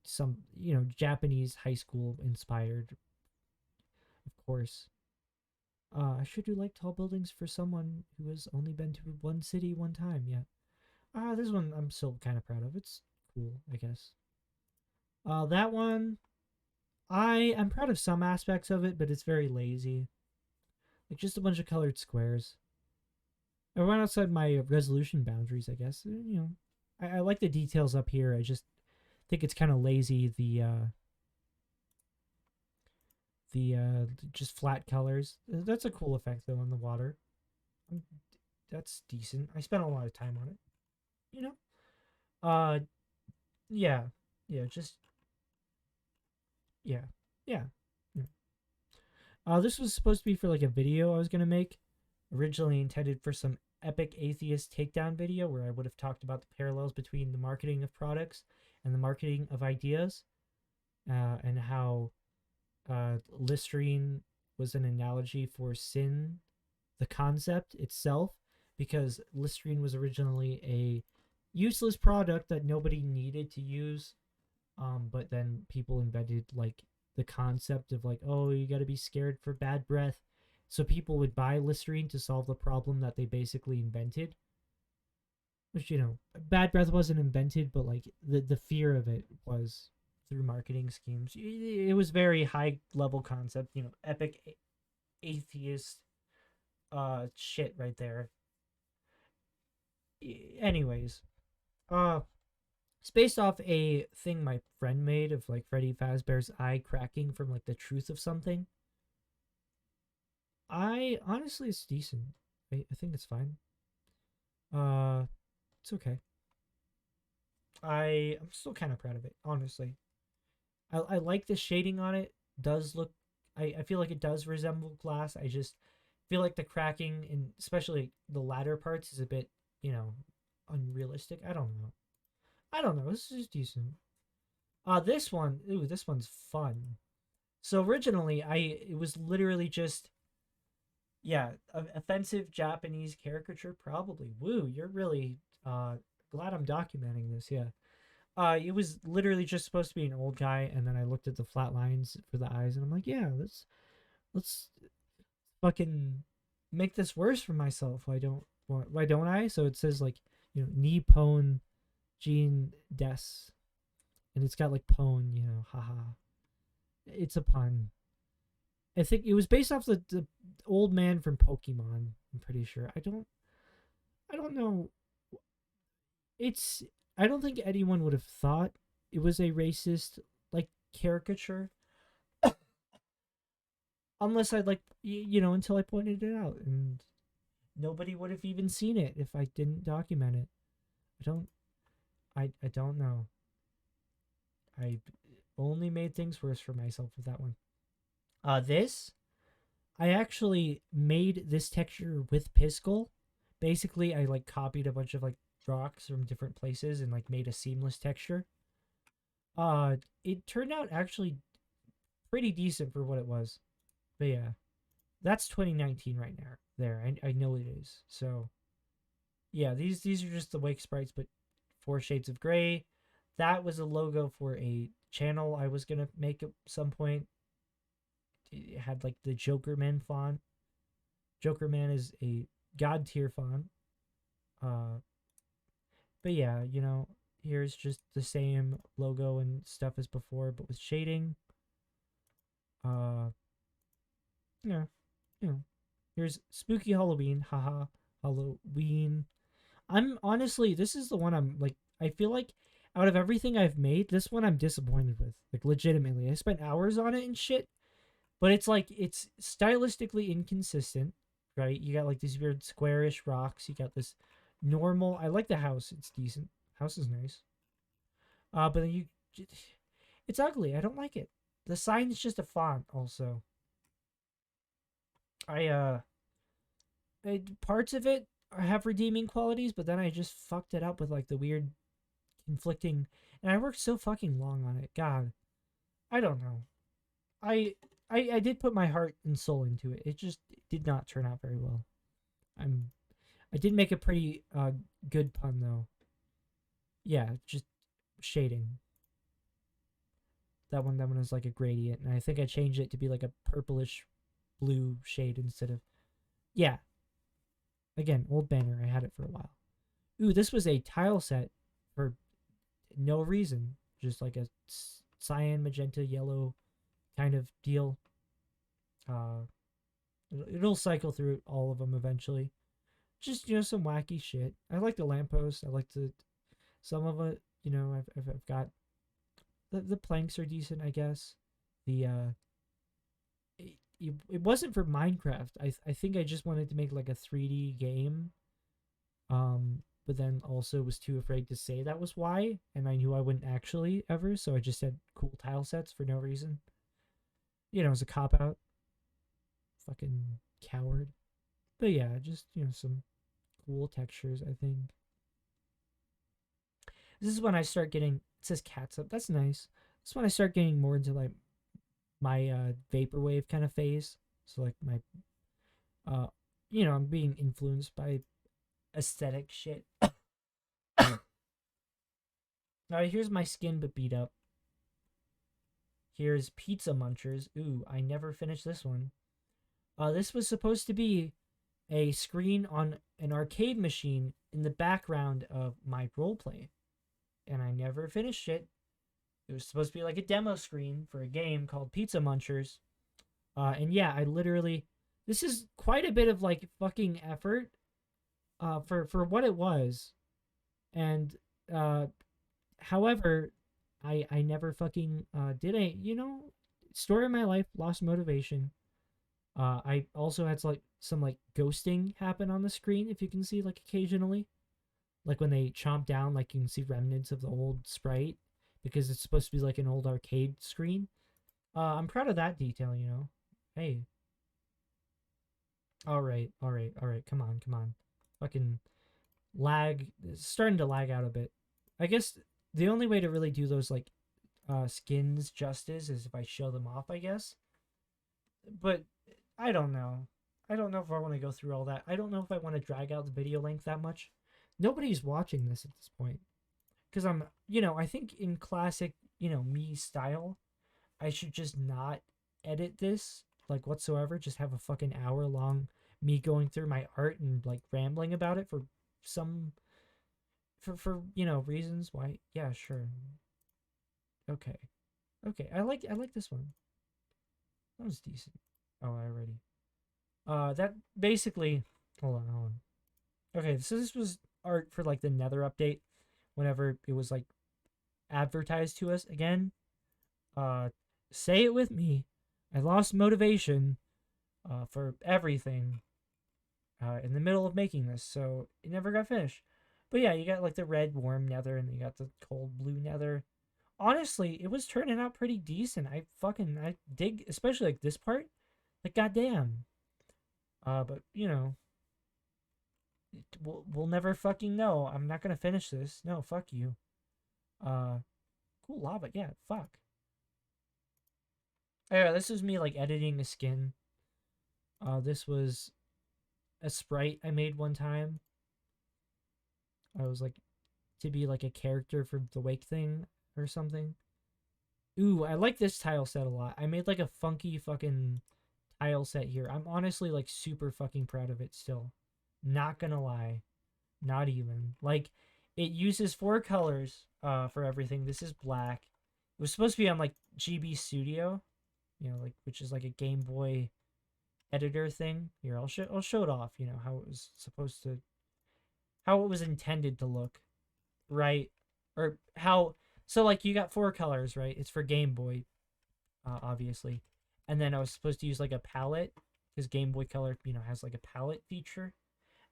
S1: some Japanese high school inspired, of course. I sure do like tall buildings for someone who has only been to one city one time. Yeah. This one I'm still kind of proud of. It's cool, I guess. That one I am proud of some aspects of it, but it's very lazy. Like just a bunch of colored squares. I went outside my resolution boundaries, I guess. I like the details up here. I just think it's kind of lazy. The just flat colors. That's a cool effect though on the water. Mm, That's decent. I spent a lot of time on it. You know. Uh, yeah, yeah. Just yeah, yeah. yeah. This was supposed to be for like a video I was gonna make, originally intended for some epic atheist takedown video where I would have talked about the parallels between the marketing of products and the marketing of ideas, and how Listerine was an analogy for sin, the concept itself, because Listerine was originally a useless product that nobody needed to use. But then people invented like the concept of like, oh, you got to be scared for bad breath. So people would buy Listerine to solve the problem that they basically invented. Which bad breath wasn't invented, but like the fear of it was through marketing schemes. It was very high level concept. Epic atheist shit right there. Anyways, uh it's based off a thing my friend made of like Freddy Fazbear's eye cracking from like the truth of something. I honestly it's decent. I think it's fine. Uh it's okay. I'm still kind of proud of it, honestly. I like the shading on it. Does look I feel like it does resemble glass. I just feel like the cracking and especially the latter parts is a bit, you know, unrealistic. I don't know. I don't know. This is decent. This one, ooh, this one's fun. So originally, it was literally just Yeah, offensive Japanese caricature, probably. Woo, you're really uh glad I'm documenting this. Yeah. It was literally just supposed to be an old guy, and then I looked at the flat lines for the eyes, and I'm like, yeah, let's fucking make this worse for myself. Why don't I? So it says like, Nippon Jean Des, and it's got like pone, haha. It's a pun. I think it was based off the old man from Pokemon. I'm pretty sure. I don't know. It's I don't think anyone would have thought it was a racist like caricature unless I like until I pointed it out, and nobody would have even seen it if I didn't document it. I don't I don't know. I only made things worse for myself with that one. This I actually made this texture with Piskel. Basically, I like copied a bunch of like rocks from different places and like made a seamless texture. It turned out actually pretty decent for what it was. But yeah, that's 2019 right now. There, I know it is. So yeah, these are just the wake sprites, but 4 shades of gray. That was a logo for a channel I was gonna make at some point. It had like the Joker Man font. Joker Man is a god tier font. Uh, but yeah, here's just the same logo and stuff as before, but with shading. Uh, yeah, you know, here's Spooky Halloween, haha, Halloween. I'm honestly, this is the one I'm like, I feel like out of everything I've made, this one I'm disappointed with. Like, legitimately. I spent hours on it and shit, but it's like, it's stylistically inconsistent, right? You got like these weird squarish rocks. You got this normal, I like the house, it's decent. House is nice. But then it's ugly. I don't like it. The sign is just a font, also. I, parts of it have redeeming qualities, but then I just fucked it up with like the weird conflicting, and I worked so fucking long on it. God, I don't know. I I did put my heart and soul into it. It just did not turn out very well. I did make a pretty good pun though. Yeah, just shading. That one is like a gradient, and I think I changed it to be like a purplish blue shade instead of, yeah. Again, old banner. I had it for a while. Ooh, this was a tile set for no reason, just like a cyan, magenta, yellow kind of deal. Uh, it'll cycle through all of them eventually. Just some wacky shit. I like the lamppost. I like the some of it. I've got the planks are decent, I guess. The it wasn't for Minecraft. I think I just wanted to make like a 3D game. But then also was too afraid to say that was why, and I knew I wouldn't actually ever, so I just said cool tile sets for no reason. It was a cop out. Fucking coward. But yeah, just some cool textures, I think. This is when I start getting, it says cats up. That's nice. This is when I start getting more into like my vaporwave kind of phase. So like my uh I'm being influenced by aesthetic shit. Alright, here's my skin but beat up. Here's Pizza Munchers. Ooh, I never finished this one. This was supposed to be a screen on an arcade machine in the background of my roleplay, and I never finished it. It was supposed to be like a demo screen for a game called Pizza Munchers. And yeah, I literally, this is quite a bit of like fucking effort, for what it was, and however, I never fucking did a story of my life, lost motivation. I also had like some like ghosting happen on the screen, if you can see like occasionally, like when they chomp down, like you can see remnants of the old sprite because it's supposed to be like an old arcade screen. I'm proud of that detail. Hey, all right. Come on, come on. Fucking lag. It's starting to lag out a bit. I guess the only way to really do those like skins justice is if I show them off, I guess. But I don't know. I don't know if I want to go through all that. I don't know if I want to drag out the video length that much. Nobody's watching this at this point because I'm, I think in classic, me style, I should just not edit this like whatsoever. Just have a fucking hour long me going through my art and like rambling about it for some reasons why. Yeah, sure. Okay. Okay. I like this one. That was decent. Oh, I already. That basically. Hold on. Okay, so this was art for like the Nether update. Whenever it was like advertised to us again. Uh, say it with me. I lost motivation. For everything. In the middle of making this, so it never got finished. But yeah, you got like the red warm Nether, and you got the cold blue Nether. Honestly, it was turning out pretty decent. I dig, especially like this part. Like goddamn. But we'll never fucking know. I'm not gonna finish this. No, fuck you. Uh, cool lava. Yeah, fuck. Yeah, this is me like editing a skin. This was a sprite I made one time. I was like to be like a character for the Wake thing or something. Ooh, I like this tile set a lot. I made like a funky fucking tile set here. I'm honestly like super fucking proud of it still. Not gonna lie. Not even. Like it uses four colors for everything. This is black. It was supposed to be on like GB Studio, like which is like a Game Boy editor thing. Here, I'll show it off, how it was supposed to how it was intended to look, right? Or how so like you got four colors, right? It's for Game Boy, obviously. And then I was supposed to use like a palette because Game Boy Color, has like a palette feature.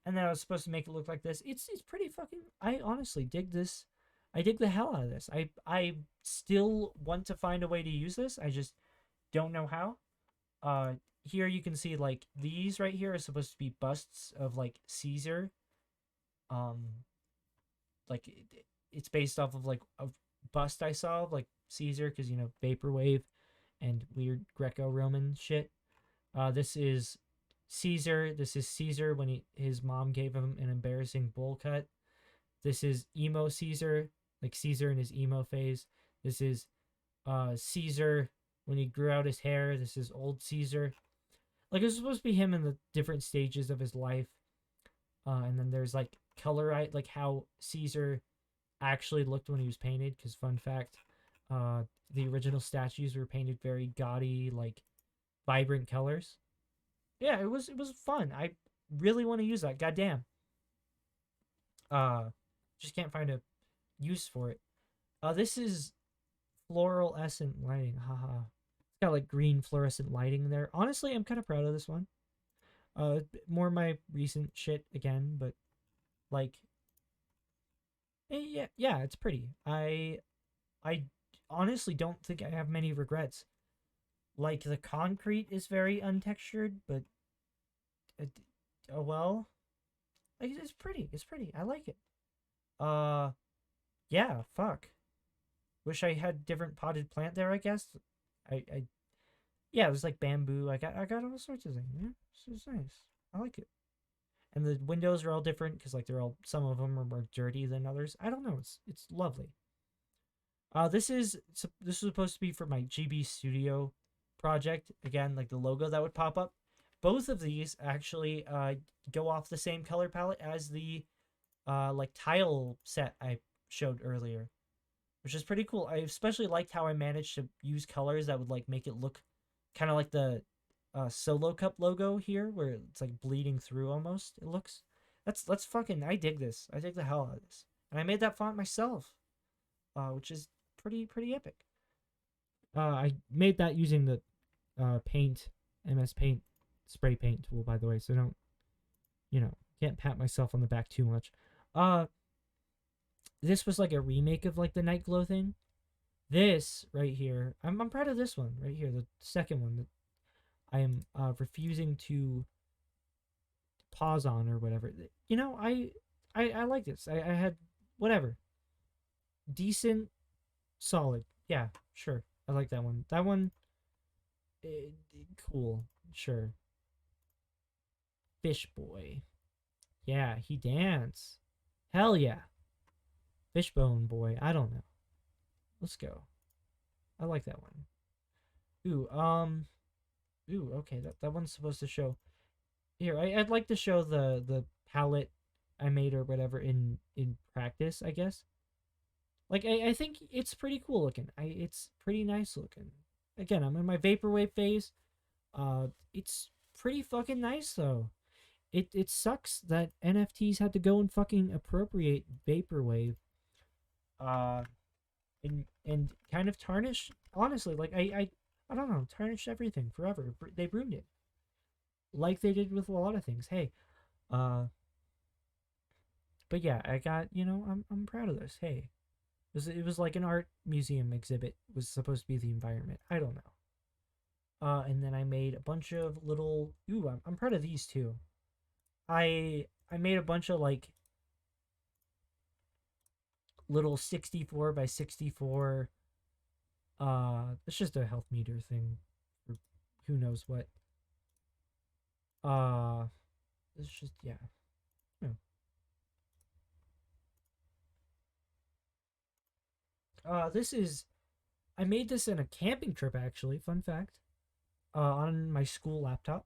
S1: And then I was supposed to make it look like this. It's pretty fucking. I honestly dig this. I dig the hell out of this. I still want to find a way to use this. I just don't know how. Here you can see like these right here are supposed to be busts of like Caesar. Um, like it's based off of like a bust I saw of like Caesar because vaporwave and weird Greco-Roman shit. This is Caesar. This is Caesar when his mom gave him an embarrassing bowl cut. This is emo Caesar, like Caesar in his emo phase. This is Caesar when he grew out his hair. This is old Caesar. Like it's supposed to be him in the different stages of his life. And then there's like like how Caesar actually looked when he was painted. Because fun fact, the original statues were painted very gaudy, like vibrant colors. Yeah, it was fun. I really want to use that. Goddamn. Uh, just can't find a use for it. This is fluorescent lighting. Haha. It's got like green fluorescent lighting there. Honestly, I'm kind of proud of this one. More my recent shit again, but like, yeah, it's pretty. I honestly don't think I have many regrets. Like the concrete is very untextured, but it, oh well. Like it's pretty. It's pretty. I like it. Uh, yeah. Fuck. Wish I had different potted plant there. I guess. I yeah. There's like bamboo. I got all sorts of things. Yeah, it's nice. I like it. And the windows are all different because like they're all some of them are more dirty than others. I don't know. It's lovely. This is supposed to be for my GB Studio project. Again, like the logo that would pop up. Both of these actually go off the same color palette as the like tile set I showed earlier, which is pretty cool. I especially liked how I managed to use colors that would like make it look kind of like the Solo Cup logo here, where it's like bleeding through almost. It looks that's fucking. I dig this. I dig the hell out of this, and I made that font myself, which is pretty epic. I made that using the paint MS Paint spray paint tool, by the way. So don't can't pat myself on the back too much. Uh, this was like a remake of like the Night Glow thing. This right here, I'm proud of this one right here, the second one that I am refusing to pause on or whatever. I like this. I had whatever decent, solid. Yeah, sure. I like that one. That one, eh, cool. Sure. Fish boy. Yeah, he dance. Hell yeah. Fishbone boy. I don't know. Let's go. I like that one. Ooh, ooh, okay, that one's supposed to show. Here, I'd like to show the palette I made or whatever in practice, I guess. Like I think it's pretty cool looking. It's pretty nice looking. Again, I'm in my vaporwave phase. It's pretty fucking nice though. It sucks that NFTs had to go and fucking appropriate vaporwave. Uh, and kind of tarnish. Honestly, like I don't know, tarnished everything forever. They ruined it, like they did with a lot of things. Hey, uh, but yeah, I got I'm proud of this. Hey, it was like an art museum exhibit was supposed to be the environment. I don't know. And then I made a bunch of little. Ooh, I'm proud of these too. I made a bunch of like little 64 by 64. It's just a health meter thing, or who knows what. Uh, it's just yeah. Yeah. This is I made this in a camping trip actually. Fun fact. On my school laptop.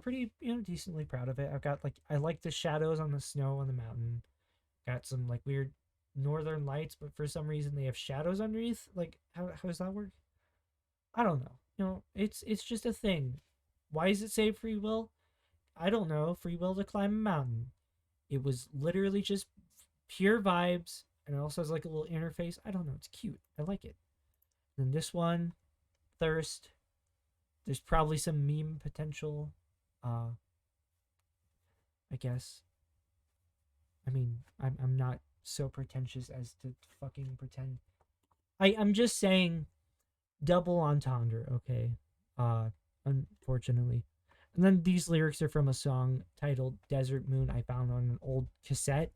S1: Pretty decently proud of it. I've got like I like the shadows on the snow on the mountain. Got some like weird northern lights, but for some reason they have shadows underneath. Like how does that work? I don't know. It's just a thing. Why does it say free will? I don't know. Free will to climb a mountain. It was literally just pure vibes, and it also has like a little interface. I don't know. It's cute. I like it. And this one, thirst. There's probably some meme potential. Uh, I guess. I mean, I'm not so pretentious as to fucking pretend. I'm just saying double entendre, okay? Unfortunately. And then these lyrics are from a song titled Desert Moon I found on an old cassette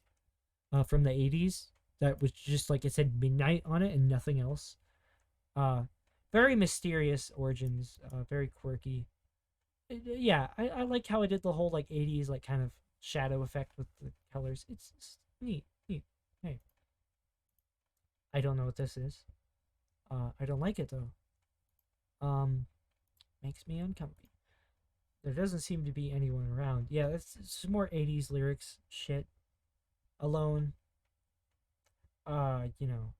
S1: from the 80s that was just like it said midnight on it and nothing else. Uh very mysterious origins, very quirky. Yeah, I like how I did the whole like 80s like kind of shadow effect with the colors. It's neat, neat. Hey, I don't know what this is. I don't like it though. Um, makes me uncomfy. There doesn't seem to be anyone around. Yeah, it's more 80s lyrics shit. Alone. You know.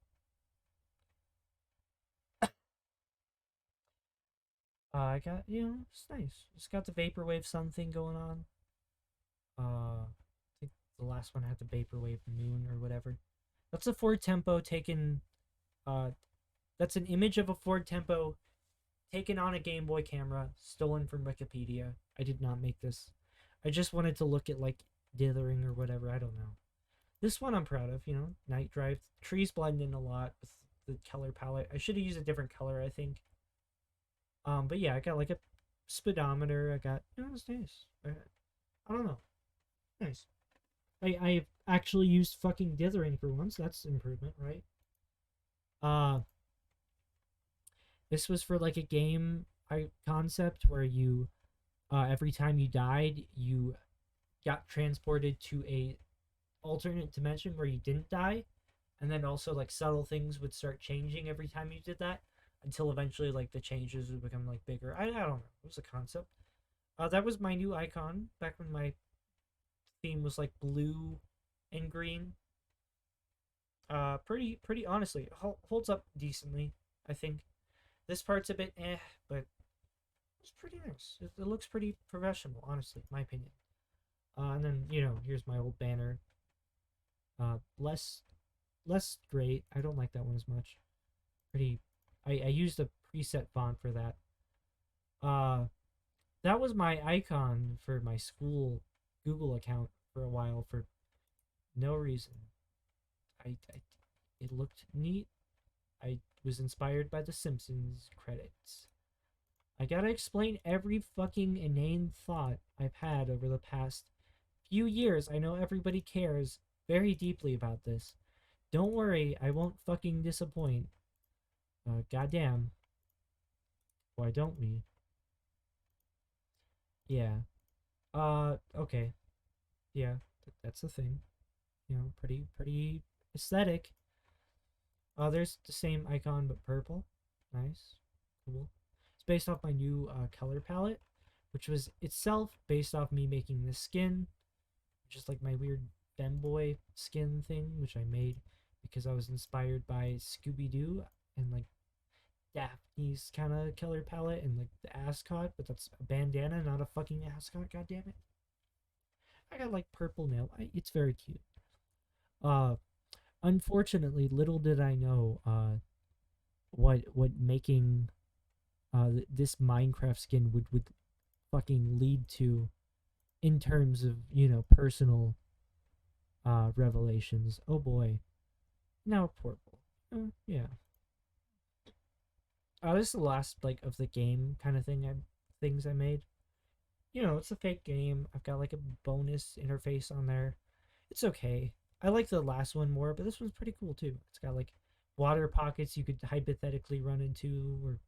S1: I got, it's nice. It's got the vaporwave sun thing going on. I think the last one had the vaporwave moon or whatever. That's a Ford Tempo taken. Uh, that's an image of a Ford Tempo taken on a Game Boy camera, stolen from Wikipedia. I did not make this. I just wanted to look at like dithering or whatever. I don't know. This one I'm proud of. Night Drive. Trees blend in a lot with the color palette. I should have used a different color, I think. But yeah, I got like a speedometer. I got, it's nice. I don't know. Nice. I actually used fucking dithering for once. That's improvement, right? Uh, this was for like a game I concept where you every time you died, you got transported to a alternate dimension where you didn't die, and then also like subtle things would start changing every time you did that until eventually like the changes would become like bigger. I don't know. It was a concept. That was my new icon back when my theme was like blue and green. Pretty honestly holds up decently. I think this part's a bit but it's pretty nice. It looks pretty professional, honestly, my opinion. And then here's my old banner. Less great. I don't like that one as much. Pretty. I used a preset font for that. Uh, that was my icon for my school Google account for a while for no reason. I it looked neat. I was inspired by The Simpsons credits. I gotta explain every fucking inane thought I've had over the past few years. I know everybody cares very deeply about this. Don't worry, I won't fucking disappoint. Goddamn. Why don't we? Yeah. Okay. Yeah, that's the thing. You know, pretty aesthetic. There's the same icon but purple. Nice. Cool. It's based off my new color palette, which was itself based off me making this skin, just like my weird femboy skin thing, which I made because I was inspired by Scooby Doo and like Daphne's kind of color palette and like the ascot, but that's a bandana, not a fucking ascot. God damn it! I got like purple nail. It's very cute. Uh, Unfortunately, little did I know what making this Minecraft skin would fucking lead to in terms of personal revelations. Oh boy, now purple. Yeah. This is the last like of the game kind of things I made. It's a fake game. I've got like a bonus interface on there. It's okay. I like the last one more, but this one's pretty cool too. It's got like water pockets you could hypothetically run into, or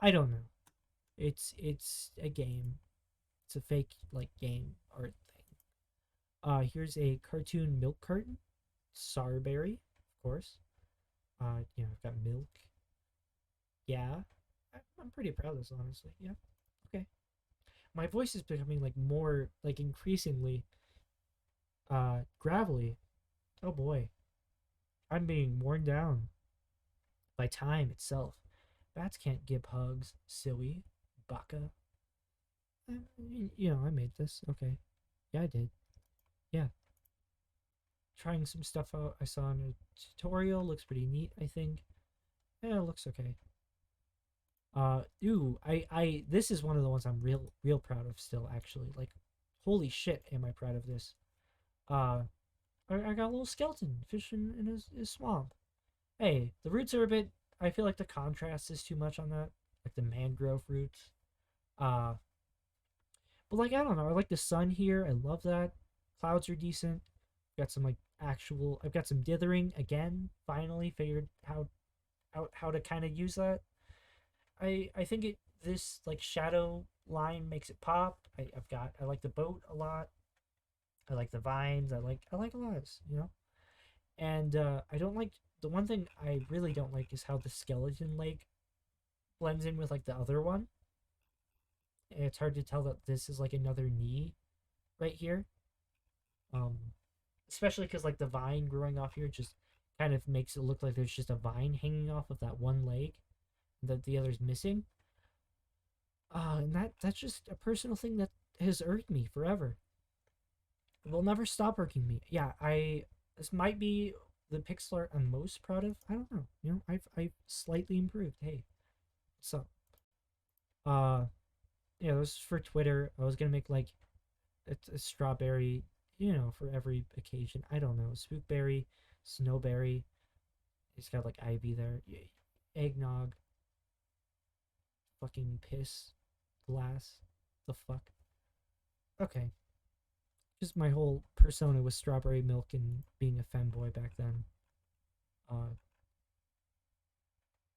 S1: I don't know. It's a game. It's a fake like game art thing. Here's a cartoon milk carton. Sarberry, of course. I've got milk. Yeah, I'm pretty proud of this, honestly. Yeah. Okay. My voice is becoming like more like increasingly gravelly. Oh boy, I'm being worn down by time itself. Bats can't give hugs, silly, baka. I made this. Okay. Yeah, I did. Yeah. Trying some stuff out I saw in a tutorial. Looks pretty neat, I think. Yeah, it looks okay. This is one of the ones I'm real proud of still, actually. Like, holy shit, am I proud of this. Uh, I got a little skeleton fishing in his swamp. Hey, the roots are a bit, I feel like the contrast is too much on that. Like the mangrove roots. Uh, but like, I don't know. I like the sun here. I love that. Clouds are decent. Got some like I've got some dithering again. Finally figured out how to kind of use that. I think this like shadow line makes it pop. I like the boat a lot. I like the vines. I like a lot of this, And I don't like the one thing I really don't like is how the skeleton leg blends in with like the other one. And it's hard to tell that this is like another knee right here. Um, Especially because like the vine growing off here just kind of makes it look like there's just a vine hanging off of that one leg that the other's missing. And that's just a personal thing that has irked me forever. It will never stop irking me. Yeah, this might be the pixel art I'm most proud of. I don't know. I've slightly improved. Hey, what's up? Uh, yeah, this is for Twitter. I was gonna make like a strawberry, for every occasion. I don't know. Spookberry, snowberry. It's got like ivy there. Eggnog. Fucking piss. Glass. The fuck. Okay. Just my whole persona was strawberry milk and being a femboy back then. Uh,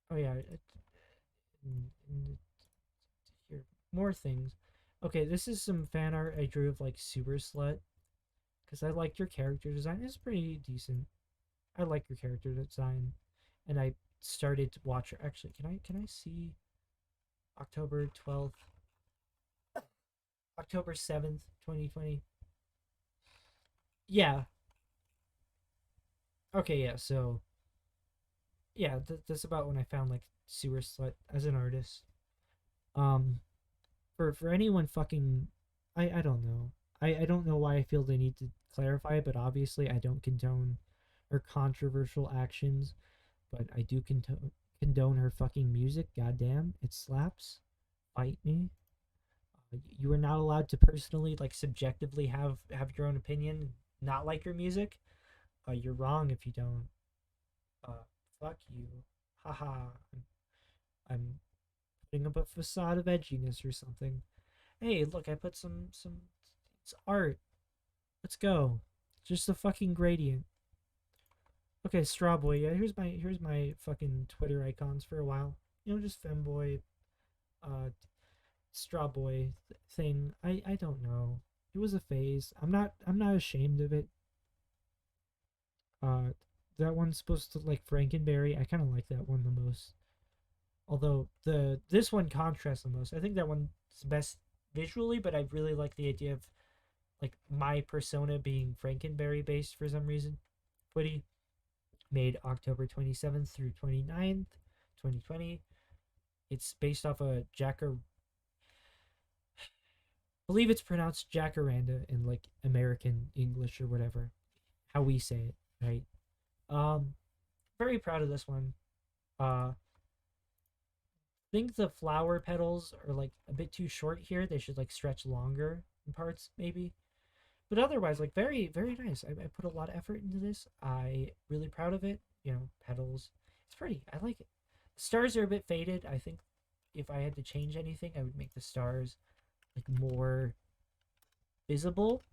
S1: oh yeah. Here, more things. Okay, this is some fan art I drew of like Super Slut because I liked your character design. It's pretty decent. I like your character design, and I started to watch her. Actually, can I see October 12th, October 7th, 2020? Yeah. Okay. Yeah. So yeah, that's about when I found like Sewer Slut as an artist. Um, for anyone fucking, I don't know. I don't know why I feel the need to clarify, but obviously I don't condone her controversial actions, but I do condone her fucking music. Goddamn, it slaps. Fight me. You are not allowed to personally, like, subjectively have your own opinion, not like your music. You're wrong if you don't. Uh, Fuck you. Haha. I'm putting up a facade of edginess or something. Hey, look, I put some. It's art. Let's go. Just a fucking gradient. Okay, Strawboy. Yeah, here's my fucking Twitter icons for a while. Just femboy, uh, Strawboy thing. I don't know. It was a phase. I'm not ashamed of it. Uh, that one's supposed to like Frankenberry. I kind of like that one the most. Although this one contrasts the most. I think that one's best visually, but I really like the idea of like my persona being Frankenberry based for some reason. Twitty made October 27th through 29th, 2020. It's based off a believe it's pronounced jacaranda in like American English or whatever, how we say it, right? Um, very proud of this one. Uh, think the flower petals are like a bit too short here. They should like stretch longer in parts, maybe. But otherwise, like very, very nice. I put a lot of effort into this. I really proud of it. You know, petals. It's pretty. I like it. The stars are a bit faded. I think if I had to change anything, I would make the stars like more visible.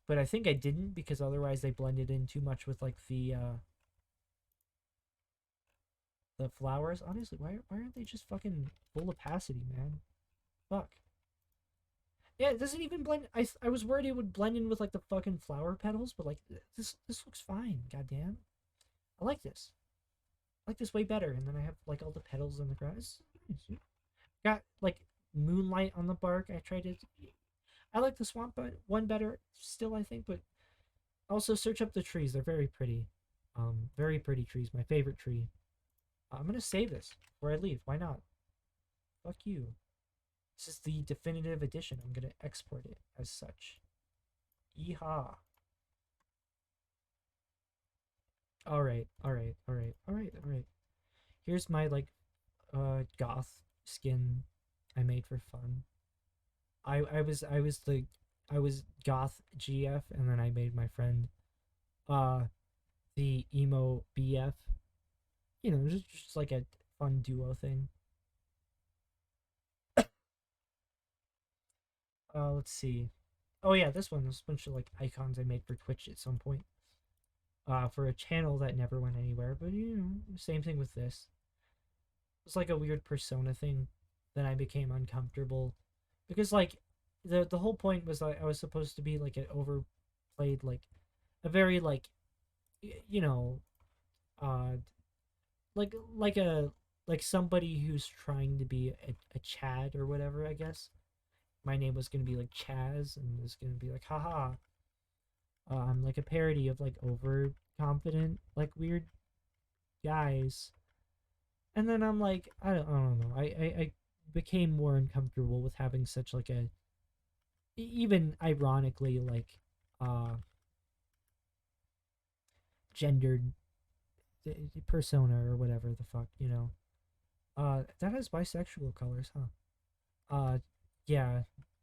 S1: But I think I didn't because otherwise they blended in too much with like the flowers. Honestly, why aren't they just fucking full opacity, man? Fuck. Yeah, it doesn't even blend. I was worried it would blend in with like the fucking flower petals, but like this looks fine. Goddamn, I like this. I like this way better. And then I have like all the petals in the grass. Got like moonlight on the bark. I tried to. I like the swamp one better still. I think, but also search up the trees. They're very pretty. Very pretty trees. My favorite tree. I'm gonna save this before I leave. Why not? Fuck you. This is the definitive edition. I'm gonna export it as such. Yeehaw. Alright, alright, alright, alright, alright. Here's my like goth skin I made for fun. I was goth GF and then I made my friend uh the emo BF. You know, just like a fun duo thing. Let's see. Oh yeah, this one. There's a bunch of like icons I made for Twitch at some point. For a channel that never went anywhere. But you know, same thing with this. It's like a weird persona thing. Then I became uncomfortable because like the whole point was like I was supposed to be like an overplayed like a very like you know uh like a like somebody who's trying to be a Chad or whatever. I guess my name was gonna be like Chaz and it's gonna be like haha. I'm like a parody of like overconfident like weird guys. And then I'm like, I don't know. I became more uncomfortable with having such like a even ironically like uh gendered persona or whatever the fuck, you know. That has bisexual colors, huh? Yeah.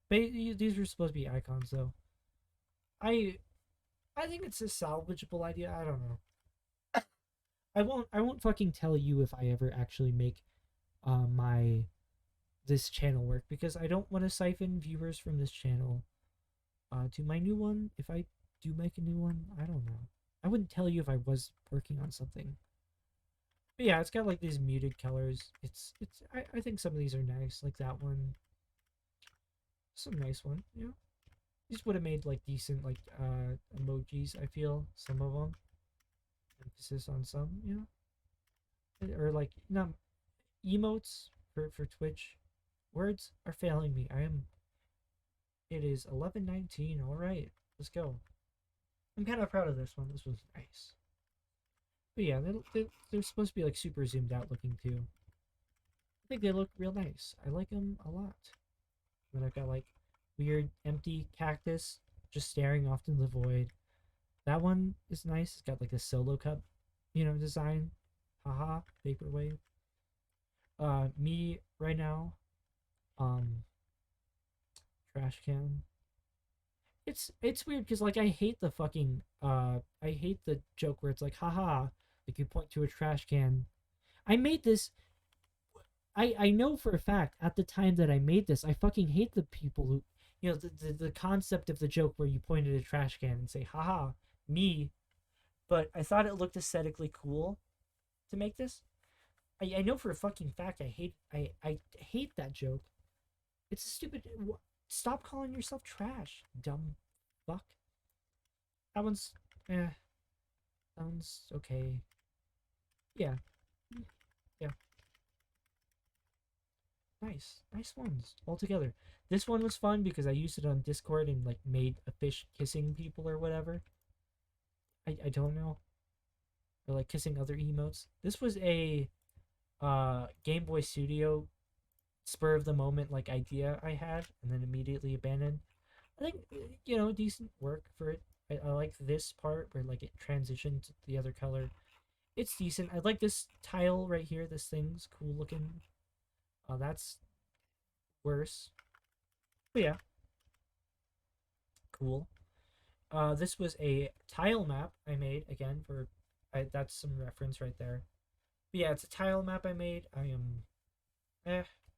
S1: These were supposed to be icons though. I I think it's a salvageable idea. I don't know. I won't fucking tell you if I ever actually make my this channel work because I don't want to siphon viewers from this channel to my new one. If I do make a new one, I don't know. I wouldn't tell you if I was working on something. But yeah, it's got like these muted colors. I think some of these are nice, like that one. Some nice one, you know. These would have made like decent like emojis, I feel. Some of them. Emphasis on some, you know. Or like not emotes for Twitch. Words are failing me. I am it is 11:19. All right. Let's go. I'm kind of proud of this one. This was nice. But yeah, they're supposed to be like super zoomed out looking too. I think they look real nice. I like them a lot. Then I've got like weird empty cactus just staring off into the void. That one is nice. It's got like a solo cup, you know, design. Haha, vaporwave. Me right now, um, trash can. It's weird because like I hate the fucking I hate the joke where it's like haha like you point to a trash can. I made this. I know for a fact at the time that I made this I fucking hate the people who you know the concept of the joke where you point at a trash can and say haha me, but I thought it looked aesthetically cool to make this. I know for a fucking fact I hate that joke. It's a stupid. Stop calling yourself trash, dumb fuck? That one's eh, that one's okay. Yeah, yeah, nice, nice ones all together. This one was fun because I used it on Discord and like made a fish kissing people or whatever. I don't know, or like kissing other emotes. This was a Game Boy Studio spur of the moment like idea I had and then immediately abandoned. I think decent work for it. I like this part where like it transitioned to the other color. It's decent. I like this tile right here. This thing's cool looking. That's worse. But yeah, cool. This was a tile map I made again for. That's some reference right there. But yeah, it's a tile map I made. I am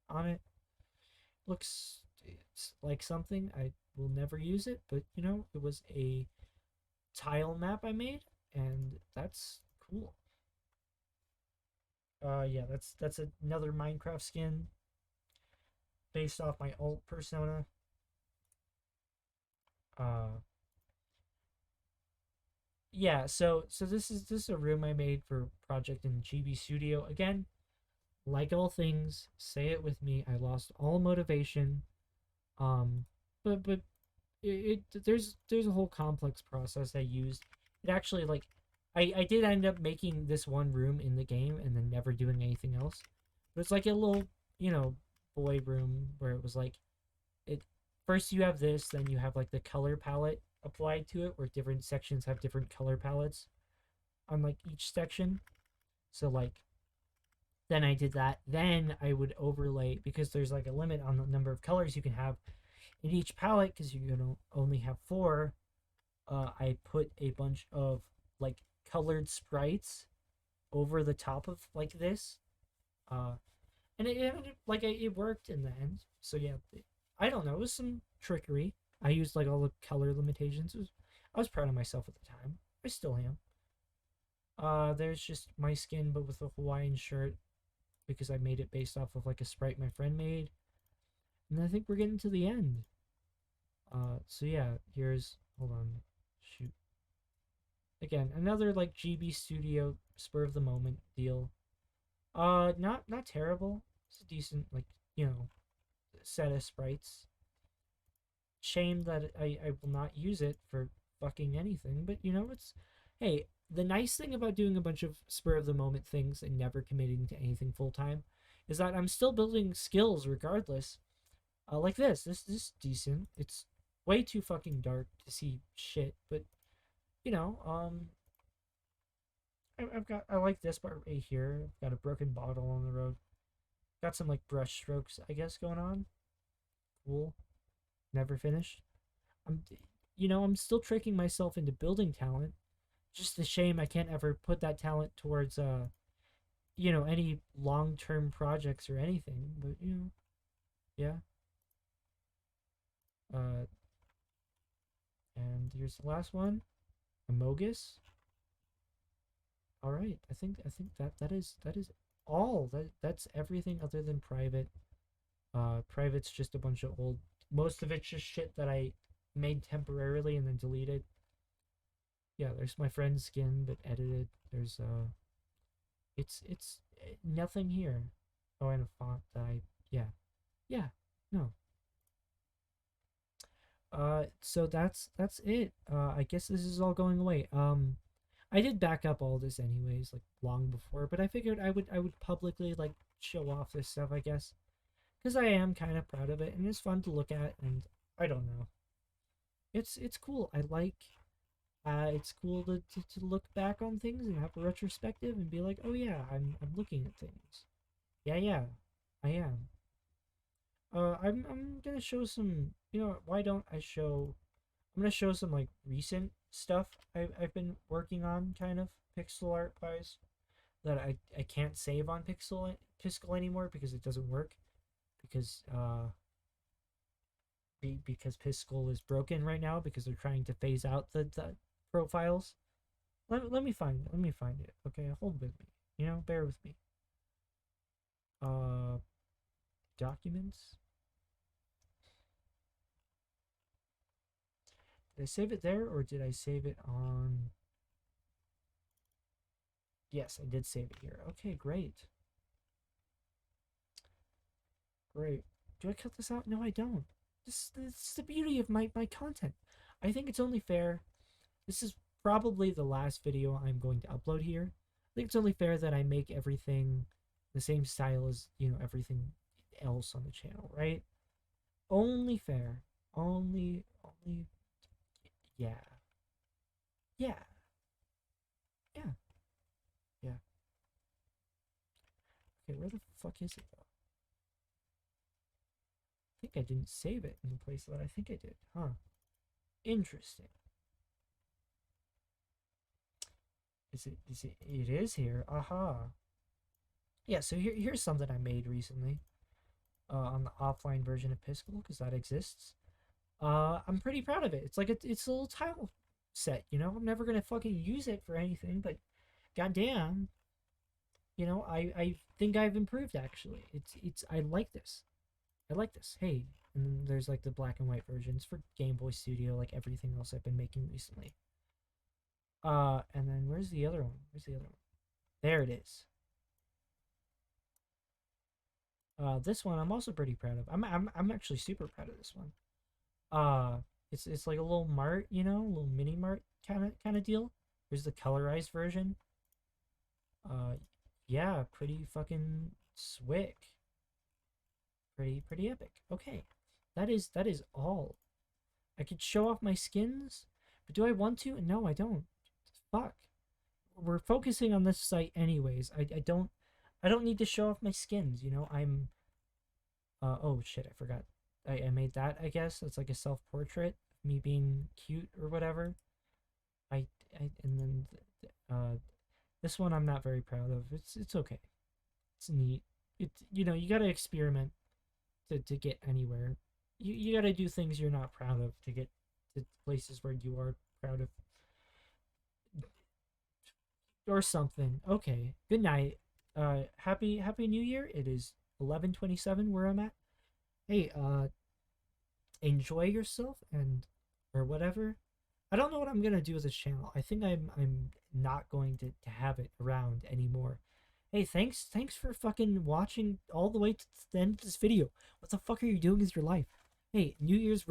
S1: on it. Looks it's like something I will never use it, but it was a tile map I made, and that's cool. Yeah, that's another Minecraft skin based off my alt persona. Uh, yeah, so this is a room I made for project in GB Studio. Again, like all things, say it with me. I lost all motivation. Um, but there's a whole complex process I used. It actually like I did end up making this one room in the game and then never doing anything else. But it's like a little, you know, boy room where it was like it first you have this, then you have like the color palette applied to it where different sections have different color palettes on like each section. So like then I did that. Then I would overlay because there's like a limit on the number of colors you can have in each palette because you're gonna only have four. I put a bunch of like colored sprites over the top of like this, uh, and it worked in the end. So yeah, I don't know. It was some trickery. I used like all the color limitations. I was proud of myself at the time. I still am. There's just my skin, but with a Hawaiian shirt because I made it based off of like a sprite my friend made. And I think we're getting to the end. So yeah, here's hold on, shoot. Again, another like GB Studio spur of the moment deal. Not terrible. It's a decent like you know set of sprites. Shame that I will not use it for fucking anything, but it's hey, the nice thing about doing a bunch of spur of the moment things and never committing to anything full time is that I'm still building skills regardless. Like this is decent. It's way too fucking dark to see shit, but you know, um, I like this part right here. I've got a broken bottle on the road. Got some like brush strokes, I guess, going on. Cool. Never finished. I'm, I'm still tricking myself into building talent. Just a shame I can't ever put that talent towards any long term projects or anything. But yeah. Uh, and here's the last one, Amogus. All right, I think that is all. That's everything other than private. Private's just a bunch of old. Most of it's just shit that I made temporarily and then deleted. Yeah, there's my friend's skin, but edited. There's it's nothing here. Oh, and a font that I yeah yeah no. So that's it. I guess this is all going away. I did back up all this anyways, like long before, but I figured I would publicly like show off this stuff, I guess, because I am kind of proud of it and it's fun to look at, and I don't know, it's cool. I like it's cool to look back on things and have a retrospective and be like, oh yeah, I'm looking at things. Yeah, yeah, I am. I'm gonna show some. Why don't I show? I'm gonna show some like recent stuff I've been working on, kind of pixel art wise, that I can't save on Piskel anymore because it doesn't work because because Piskel is broken right now because they're trying to phase out the profiles. Let me find it. Okay, hold with me. Bear with me. Uh, Documents. Did I save it there or did I save it on? Yes, I did save it here. Okay, great. Great. Do I cut this out? No, I don't. This is the beauty of my content. I think it's only fair. This is probably the last video I'm going to upload here. I think it's only fair that I make everything the same style as, everything else on the channel, right? Only fair. Only, yeah. Yeah. Yeah. Yeah. Okay, where the fuck is it though? I think I didn't save it in the place that I think I did. Huh. Interesting. It is here. Aha. Yeah, so here's something I made recently. On the offline version of Piskel, because that exists. I'm pretty proud of it. It's a little tile set, I'm never gonna fucking use it for anything, but goddamn, I think I've improved actually. It's I like this. I like this. Hey, and then there's like the black and white versions for Game Boy Studio, like everything else I've been making recently. And then where's the other one? Where's the other one? There it is. This one I'm also pretty proud of. I'm actually super proud of this one. Uh, it's like a little mart, a little mini mart kind of deal. Here's the colorized version. Uh, yeah, pretty fucking swick. Pretty epic. Okay, that is all. I could show off my skins, but do I want to? No, I don't. Fuck. We're focusing on this site anyways. I don't need to show off my skins. I'm oh shit, I forgot. I made that, I guess. It's like a self portrait, me being cute or whatever. I, and then this one I'm not very proud of. It's okay. It's neat. You gotta experiment to get anywhere. You gotta do things you're not proud of to get to places where you are proud of or something. Okay. Good night. Happy New Year. It is 11:27 where I'm at. Hey, enjoy yourself and or whatever. I don't know what I'm gonna do with this channel. I think I'm not going to have it around anymore. Hey, thanks for fucking watching all the way to the end of this video. What the fuck are you doing with your life? Hey, New Year's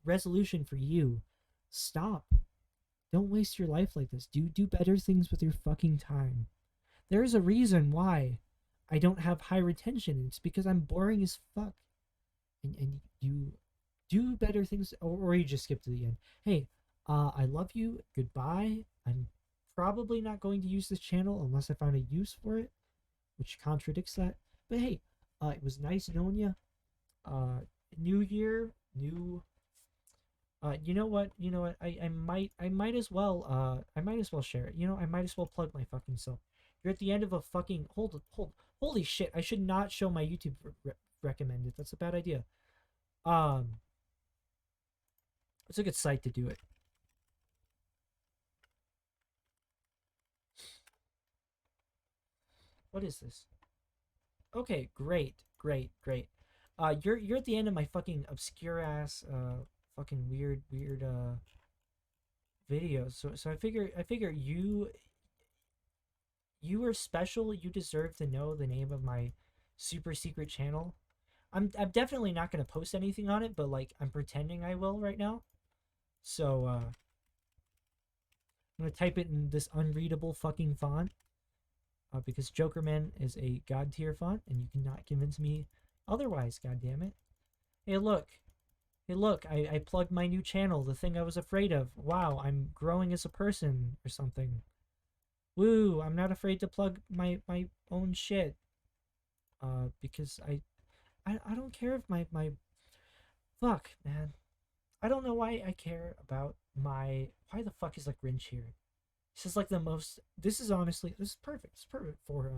S1: resolution for you. Stop. Don't waste your life like this. Do better things with your fucking time. There's a reason why I don't have high retention. It's because I'm boring as fuck. And you do better things, or you just skip to the end. Hey, I love you. Goodbye. I'm probably not going to use this channel unless I find a use for it, which contradicts that. But hey, it was nice knowing you. New year, new. You know what? You know what? I might as well share it. I might as well plug my fucking self. You're at the end of a fucking holy shit! I should not show my YouTube recommended. That's a bad idea. Um, it's a good site to do it. What is this? Okay, great. You're at the end of my fucking obscure ass, fucking weird videos. So I figure you are special. You deserve to know the name of my super secret channel. I'm definitely not gonna post anything on it, but like I'm pretending I will right now. So I'm gonna type it in this unreadable fucking font. Because Jokerman is a god tier font, and you cannot convince me otherwise. God damn it! Hey, look! Hey, look! I plugged my new channel, the thing I was afraid of. Wow, I'm growing as a person or something. Woo! I'm not afraid to plug my own shit. Because I don't care if my fuck, man. I don't know why I care about my. Why the fuck is like Grinch here? This is like the most. This is honestly. This is perfect. It's perfect for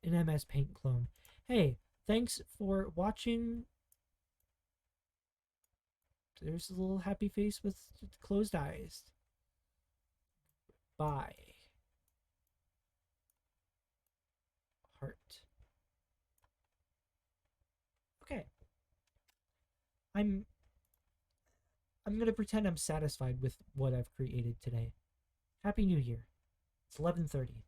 S1: an MS Paint clone. Hey, thanks for watching. There's a little happy face with closed eyes. Bye. Heart. Okay. I'm I'm gonna pretend I'm satisfied with what I've created today. Happy New Year. It's 11:30.